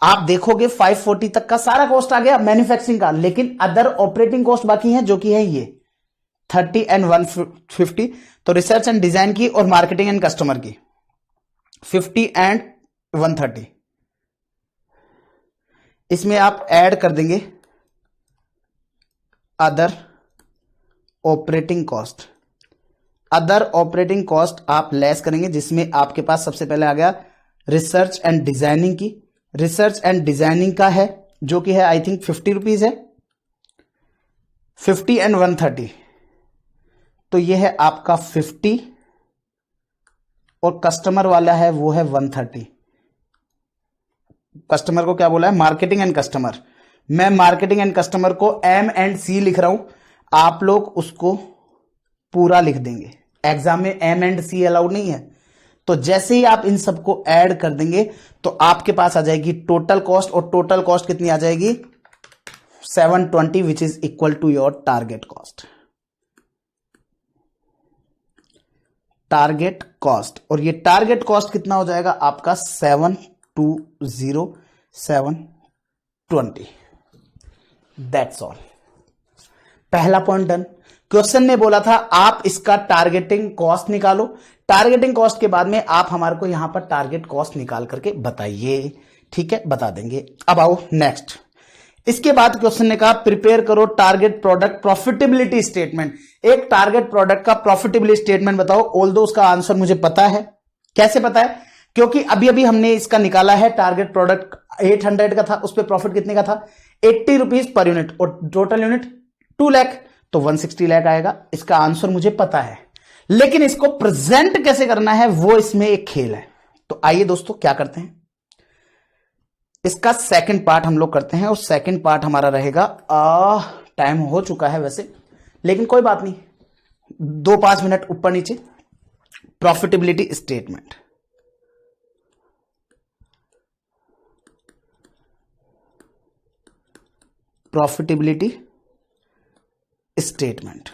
आप देखोगे 540 तक का सारा कॉस्ट आ गया मैन्युफैक्चरिंग का, लेकिन अदर ऑपरेटिंग कॉस्ट बाकी है जो कि है ये 30 एंड 150। तो रिसर्च एंड डिजाइन की और मार्केटिंग एंड कस्टमर की 50 एंड 130, इसमें आप ऐड कर देंगे other operating cost. Other operating cost आप लेस करेंगे, जिसमें आपके पास सबसे पहले आ गया रिसर्च एंड डिजाइनिंग की। रिसर्च एंड डिजाइनिंग का है जो कि है आई थिंक 50 रुपीज है, 50 एंड 130, तो ये है आपका 50, और कस्टमर वाला है वो है 130। कस्टमर को क्या बोला है? Marketing and customer. मैं मार्केटिंग एंड कस्टमर को M&C लिख रहा हूं, आप लोग उसको पूरा लिख देंगे। एग्जाम में M&C अलाउड नहीं है, तो जैसे ही आप इन सबको ऐड कर देंगे तो आपके पास आ जाएगी टोटल कॉस्ट, और टोटल कॉस्ट कितनी आ जाएगी? 720, which is equal to your target cost. Target cost, और ये टारगेट कॉस्ट कितना हो जाएगा आपका? 720,720। That's all. पहला पॉइंट डन। क्वेश्चन ने बोला था आप इसका टारगेटिंग कॉस्ट निकालो, टारगेटिंग कॉस्ट के बाद में आप हमारे को यहां पर टारगेट कॉस्ट निकाल करके बताइए। ठीक है, बता देंगे। अब आओ नेक्स्ट। इसके बाद क्वेश्चन ने कहा प्रिपेयर करो टारगेट प्रोडक्ट प्रॉफिटेबिलिटी स्टेटमेंट। एक टारगेट प्रोडक्ट का प्रॉफिटेबिलिटी स्टेटमेंट बताओ। ऑल्दो उसका आंसर मुझे पता है। कैसे पता है? क्योंकि अभी अभी हमने इसका निकाला है। टारगेट प्रोडक्ट 800 का था, उस पर प्रॉफिट कितने का था? 80 रुपीज पर यूनिट, और टोटल यूनिट 2 लाख, तो 160 लाख आएगा। इसका आंसर मुझे पता है, लेकिन इसको प्रेजेंट कैसे करना है वो इसमें एक खेल है। तो आइए दोस्तों क्या करते हैं, इसका सेकंड पार्ट हम लोग करते हैं, और सेकंड पार्ट हमारा रहेगा, टाइम हो चुका है वैसे, लेकिन कोई बात नहीं, 2-5 मिनट ऊपर नीचे। प्रॉफिटेबिलिटी स्टेटमेंट, प्रॉफिटेबिलिटी स्टेटमेंट,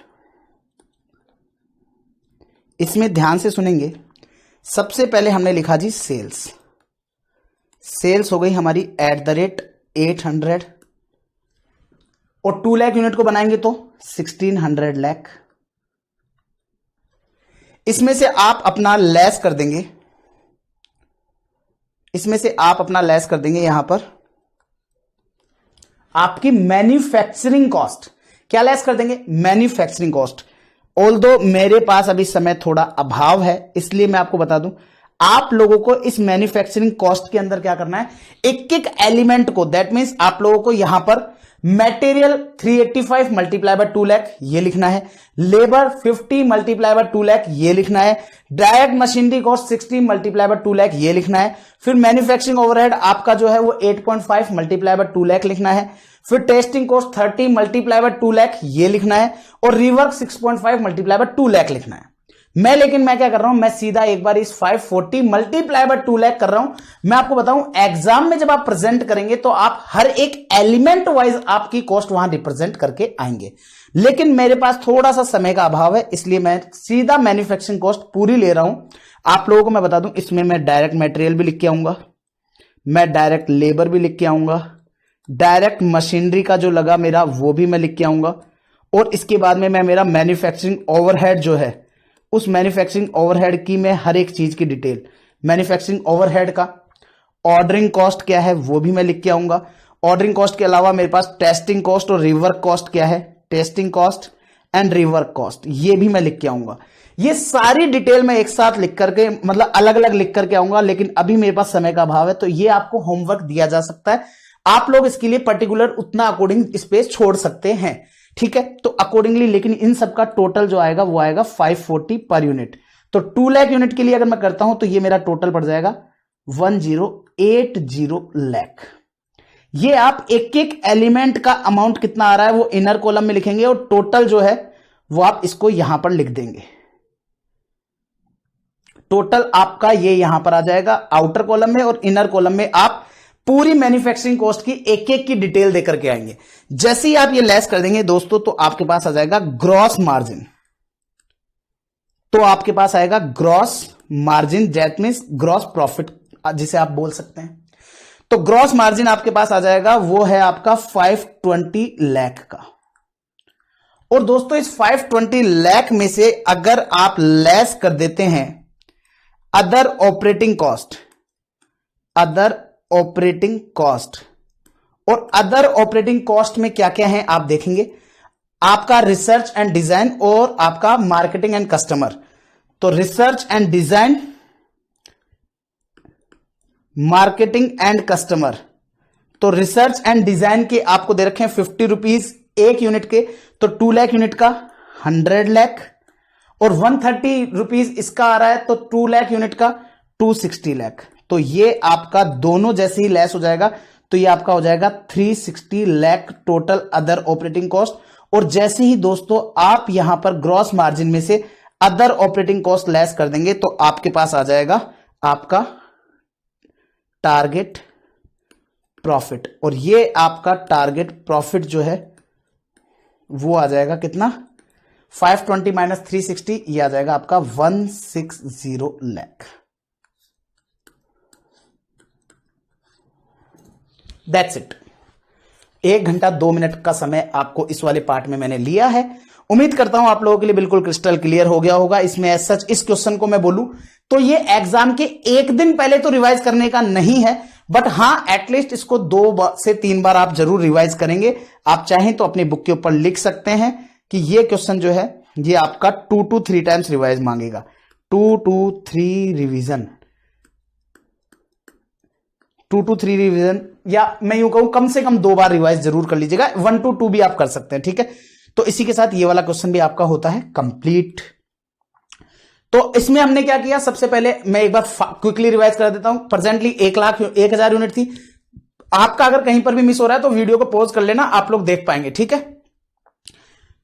इसमें ध्यान से सुनेंगे। सबसे पहले हमने लिखा जी सेल्स। सेल्स हो गई हमारी @800, और 2 लाख यूनिट को बनाएंगे तो 1600 लाख। इसमें से आप अपना लेस कर देंगे, इसमें से आप अपना लेस कर देंगे यहां पर आपकी मैन्युफैक्चरिंग कॉस्ट। क्या लेस कर देंगे? Manufacturing cost. ऑल्दो मेरे पास अभी समय थोड़ा अभाव है, इसलिए मैं आपको बता दूं, आप लोगों को इस मैन्युफैक्चरिंग कॉस्ट के अंदर क्या करना है, एक एक एलिमेंट को, दैट मींस आप लोगों को यहां पर मटेरियल 385 मल्टीप्लाई बाय 2 लाख ये लिखना है, लेबर 50 मल्टीप्लाई बाय 2 लाख ये लिखना है, direct machinery cost 60 multiply by 2 lakh ये लिखना है, फिर मैन्युफैक्चरिंग ओवरहेड आपका जो है वो 8.5 मल्टीप्लाई बाय 2 लाख लिखना है, फिर testing cost 30 multiply by 2 lakh ये लिखना है, और रिवर्क 6.5 मल्टीप्लाई बाय 2 लाख लिखना है। लेकिन मैं क्या कर रहा हूं, मैं सीधा एक बार इस 540 मल्टीप्लाई बाय 2 लाख कर रहा हूं। मैं आपको बताऊं एग्जाम में जब आप प्रेजेंट करेंगे तो आप हर एक एलिमेंट वाइज आपकी कॉस्ट वहां रिप्रेजेंट करके आएंगे, लेकिन मेरे पास थोड़ा सा समय का अभाव है, इसलिए मैं सीधा मैन्युफैक्चरिंग कॉस्ट पूरी ले रहा हूं। आप लोगों को मैं बता दूं, इसमें मैं डायरेक्ट मटेरियल भी लिख के आऊंगा, मैं डायरेक्ट लेबर भी लिख के आऊंगा, डायरेक्ट मशीनरी का जो लगा मेरा वो भी मैं लिख के आऊंगा, और इसके बाद में मैं मेरा मैन्युफैक्चरिंग ओवरहेड जो है उस मैन्युफैक्चरिंग ओवरहेड की मैं हर एक चीज की डिटेल, मैन्युफैक्चरिंग ओवरहेड का ऑर्डरिंग कॉस्ट क्या है वो भी मैं लिख के आऊंगा। ऑर्डरिंग कॉस्ट के अलावा मेरे पास टेस्टिंग कॉस्ट और रिवर्क कॉस्ट क्या है, testing cost and rework cost, ये भी मैं लिख के आऊंगा। ये सारी डिटेल मैं एक साथ लिख करके, मतलब अलग अलग लिख करके आऊंगा, लेकिन अभी मेरे पास समय का अभाव है, तो ये आपको होमवर्क दिया जा सकता है। आप लोग इसके लिए पर्टिकुलर उतना अकॉर्डिंग स्पेस छोड़ सकते हैं, ठीक है। तो अकॉर्डिंगली, लेकिन इन सबका टोटल जो आएगा वो आएगा 540 पर यूनिट। तो 2 लाख यूनिट के लिए अगर मैं करता हूं तो ये मेरा टोटल पड़ जाएगा 1080 लाख। ये आप एक एक एलिमेंट का अमाउंट कितना आ रहा है वो इनर कॉलम में लिखेंगे, और टोटल जो है वो आप इसको यहां पर लिख देंगे। टोटल आपका ये यहां पर आ जाएगा आउटर कॉलम में, और इनर कॉलम में आप पूरी मैन्युफैक्चरिंग कॉस्ट की एक एक की डिटेल देकर के आएंगे। जैसे ही आप ये लेस कर देंगे दोस्तों, तो आपके पास आ जाएगा ग्रॉस मार्जिन। तो आपके पास आएगा gross margin, that means gross profit जिसे आप बोल सकते हैं। तो ग्रॉस मार्जिन आपके पास आ जाएगा, वो है आपका 520 लाख का। और दोस्तों इस 520 लाख में से अगर आप लेस कर देते हैं other operating cost, other operating cost, और अदर ऑपरेटिंग कॉस्ट में क्या क्या है आप देखेंगे, आपका रिसर्च एंड डिजाइन और आपका मार्केटिंग एंड कस्टमर। तो research and design, marketing and customer, तो रिसर्च एंड डिजाइन के आपको दे रखे हैं 50 रुपीज एक यूनिट के, तो 2 लाख यूनिट का 100 लाख, और 130 रुपीज इसका आ रहा है, तो 2 लाख यूनिट का 260 लाख। तो ये आपका दोनों जैसे ही लेस हो जाएगा तो ये आपका हो जाएगा 360 lakh total other operating cost. और जैसे ही दोस्तों आप यहां पर ग्रॉस मार्जिन में से अदर ऑपरेटिंग कॉस्ट लेस कर देंगे तो आपके पास आ जाएगा आपका टारगेट प्रॉफिट। और ये आपका टारगेट प्रॉफिट जो है वो आ जाएगा कितना, 520 माइनस 360, ये आ जाएगा आपका 160 लाख। That's it. 1 घंटा 2 मिनट का समय आपको इस वाले पार्ट में मैंने लिया है। उम्मीद करता हूं आप लोगों के लिए बिल्कुल क्रिस्टल क्लियर हो गया होगा। इसमें सच इस क्वेश्चन को मैं बोलूं तो ये एग्जाम के 1 दिन पहले तो रिवाइज करने का नहीं है, बट हां एटलीस्ट इसको 2 से 3 बार आप जरूर रिवाइज करेंगे। आप चाहें तो अपनी बुक के ऊपर लिख सकते हैं कि ये क्वेश्चन जो है ये आपका 2 to 3 टाइम्स रिवाइज मांगेगा। 2 to 3 रिवीजन, 2 to 3 रिवीजन, या मैं यूं कहूं कम से कम 2 बार रिवाइज जरूर कर लीजिएगा। 1 to 2 भी आप कर सकते हैं, ठीक है। तो इसी के साथ ये वाला क्वेश्चन भी आपका होता है कंप्लीट। तो इसमें हमने क्या किया, सबसे पहले मैं एक बार क्विकली रिवाइज कर देता हूं। प्रेजेंटली 1,01,000 यूनिट थी। आपका अगर कहीं पर भी मिस हो रहा है तो वीडियो को पॉज कर लेना, आप लोग देख पाएंगे, ठीक है।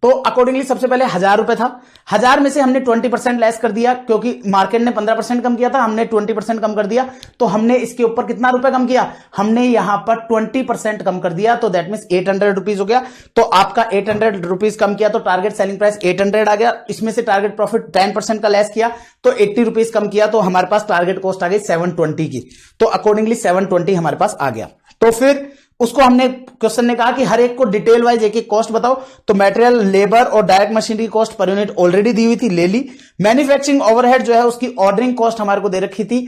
तो अकॉर्डिंगली सबसे पहले 1000 रुपए था। 1000 में से हमने 20% लेस कर दिया, क्योंकि मार्केट ने 15% कम किया था, हमने 20% कम कर दिया। तो हमने इसके ऊपर कितना रुपए कम किया, हमने यहां पर 20% कम कर दिया, तो दैट मींस 800 रुपीज हो गया। तो आपका 800 रुपीज कम किया तो टारगेट सेलिंग प्राइस 800 आ गया। इसमें से टारगेट प्रॉफिट 10% का लेस किया तो 80 रुपीज कम किया, तो हमारे पास टारगेट कॉस्ट आ गई 720 की। तो अकॉर्डिंगली 720 हमारे पास आ गया। तो फिर उसको हमने, क्वेश्चन ने कहा कि हर एक को डिटेल वाइज एक एक कॉस्ट बताओ। तो मटेरियल, लेबर और direct machinery cost per unit already दी हुई थी, ले ली। मैन्युफैक्चरिंग ओवरहेड जो है उसकी ऑर्डरिंग कॉस्ट हमारे को दे रखी थी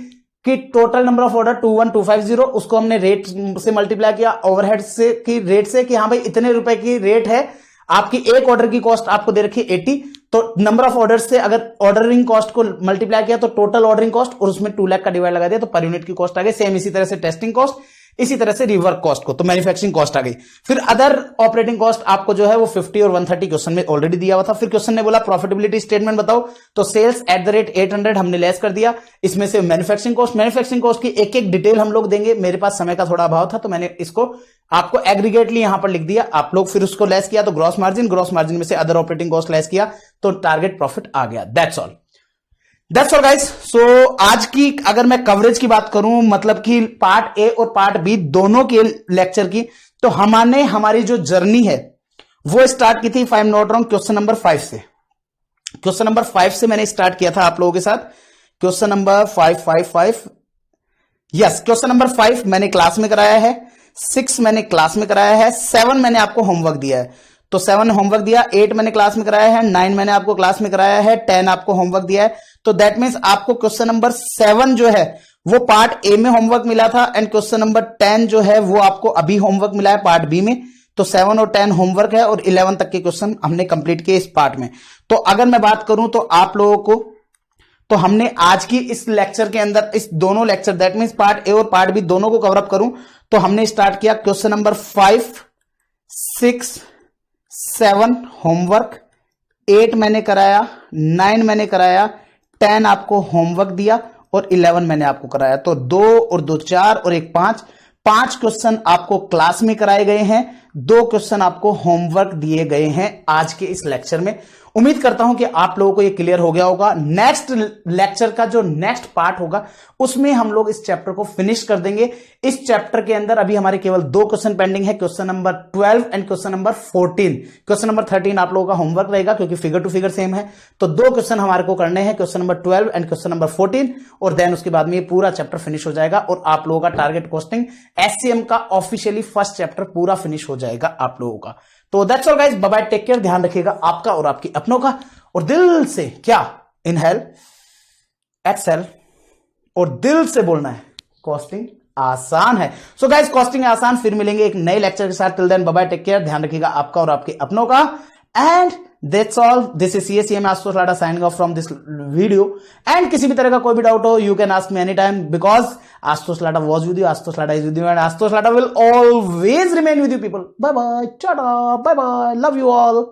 कि टोटल नंबर ऑफ ऑर्डर 21250, उसको हमने रेट से मल्टीप्लाई किया ओवरहेड से की रेट से कि हाँ भाई इतने रुपए की रेट है। आपकी एक ऑर्डर की कॉस्ट आपको दे रखी 80, तो नंबर ऑफ ऑर्डर से अगर ऑर्डरिंग कॉस्ट को मल्टीप्लाई किया तो टोटल ऑर्डरिंग कॉस्ट, और उसमें 2 लाख का डिवाइड लगा दिया तो पर यूनिट की कॉस्ट आ गई। सेम इसी तरह से टेस्टिंग कॉस्ट, इसी तरह से रिवर्क कॉस्ट को, तो मैन्युफैक्चरिंग कॉस्ट आ गई। फिर अदर ऑपरेटिंग कॉस्ट आपको जो है वो 50 और 130 क्वेश्चन में ऑलरेडी दिया हुआ था। फिर क्वेश्चन ने बोला प्रॉफिटेबिलिटी स्टेटमेंट बताओ, तो सेल्स एट द रेट 800 हमने लेस कर दिया। इसमें से मैन्युफैक्चरिंग कॉस्ट की एक एक डिटेल हम लोग देंगे। मेरे पास समय का थोड़ा अभाव था तो मैंने इसको आपको एग्रीगेटली यहां पर लिख दिया। आप लोग फिर उसको लेस किया तो ग्रॉस मार्जिन में से अदर ऑपरेटिंग कॉस्ट लेस किया तो टारगेट प्रॉफिट आ गया। That's all. That's all guys. So आज की अगर मैं कवरेज की बात करूं, मतलब कि पार्ट ए और पार्ट बी दोनों के लेक्चर की, तो हमने हमारी जो जर्नी है वो स्टार्ट की थी, if I am not wrong, question number 5 से। क्वेश्चन नंबर 5 से मैंने स्टार्ट किया था आप लोगों के साथ। Question number 5 yes, question number 5 मैंने क्लास में कराया है, 6 मैंने क्लास में कराया है, 7 मैंने आपको होमवर्क दिया है, तो 7 होमवर्क दिया, 8 मैंने क्लास में कराया है, 9 मैंने आपको क्लास में कराया है, 10 आपको होमवर्क दिया है। तो दैट मीन्स आपको क्वेश्चन नंबर 7 जो है वो पार्ट ए में होमवर्क मिला था, एंड क्वेश्चन नंबर 10 जो है वो आपको अभी होमवर्क मिला है पार्ट बी में। तो 7 और 10 होमवर्क है, और 11 तक के क्वेश्चन हमने कंप्लीट किए इस पार्ट में। तो अगर मैं बात करूं तो आप लोगों को, तो हमने आज की इस लेक्चर के अंदर इस दोनों lecture, that means part A और पार्ट बी दोनों को कवर अप करूं, तो हमने स्टार्ट किया क्वेश्चन नंबर 5, 6, 7 होमवर्क, 8 मैंने कराया, 9 मैंने कराया, 10 आपको होमवर्क दिया, और 11 मैंने आपको कराया। तो 2 और 2 4 और 1 5, 5 क्वेश्चन आपको क्लास में कराए गए हैं, 2 क्वेश्चन आपको होमवर्क दिए गए हैं आज के इस लेक्चर में। उम्मीद करता हूं कि आप लोगों को यह क्लियर हो गया होगा। नेक्स्ट लेक्चर का जो नेक्स्ट पार्ट होगा उसमें हम लोग इस चैप्टर को फिनिश कर देंगे। इस चैप्टर के अंदर अभी हमारे केवल 2 क्वेश्चन पेंडिंग है, question number 12 and question number 14। Question number 13 आप लोगों का होमवर्क रहेगा क्योंकि फिगर टू फिगर सेम है। तो 2 क्वेश्चन हमारे को करने हैं, question number 12 and question number 14, और देन उसके बाद में ये पूरा चैप्टर फिनिश हो जाएगा, और आप लोगों का टारगेट कॉस्टिंग एससीएम का ऑफिशियली फर्स्ट चैप्टर पूरा फिनिश हो जाएगा आप लोगों का। तो that's all guys, bye bye, take care, ध्यान रखिएगा आपका और आपके अपनों का, और दिल से क्या, इनहेल, एक्सेल, और दिल से बोलना है कॉस्टिंग आसान है। सो गाइस, कॉस्टिंग आसान। फिर मिलेंगे एक नए लेक्चर के साथ। Till then bye bye, take care, ध्यान रखिएगा आपका और आपके अपनों का, and that's all. This is CACM Ashutosh Lada signing off from this video. And किसी भी तरह का कोई भी डाउट हो, you can ask me any time, because Ashutosh Lada was with you, Ashutosh Lada is with you, and Ashutosh Lada will always remain with you people. Bye bye, tata, bye bye, love you all.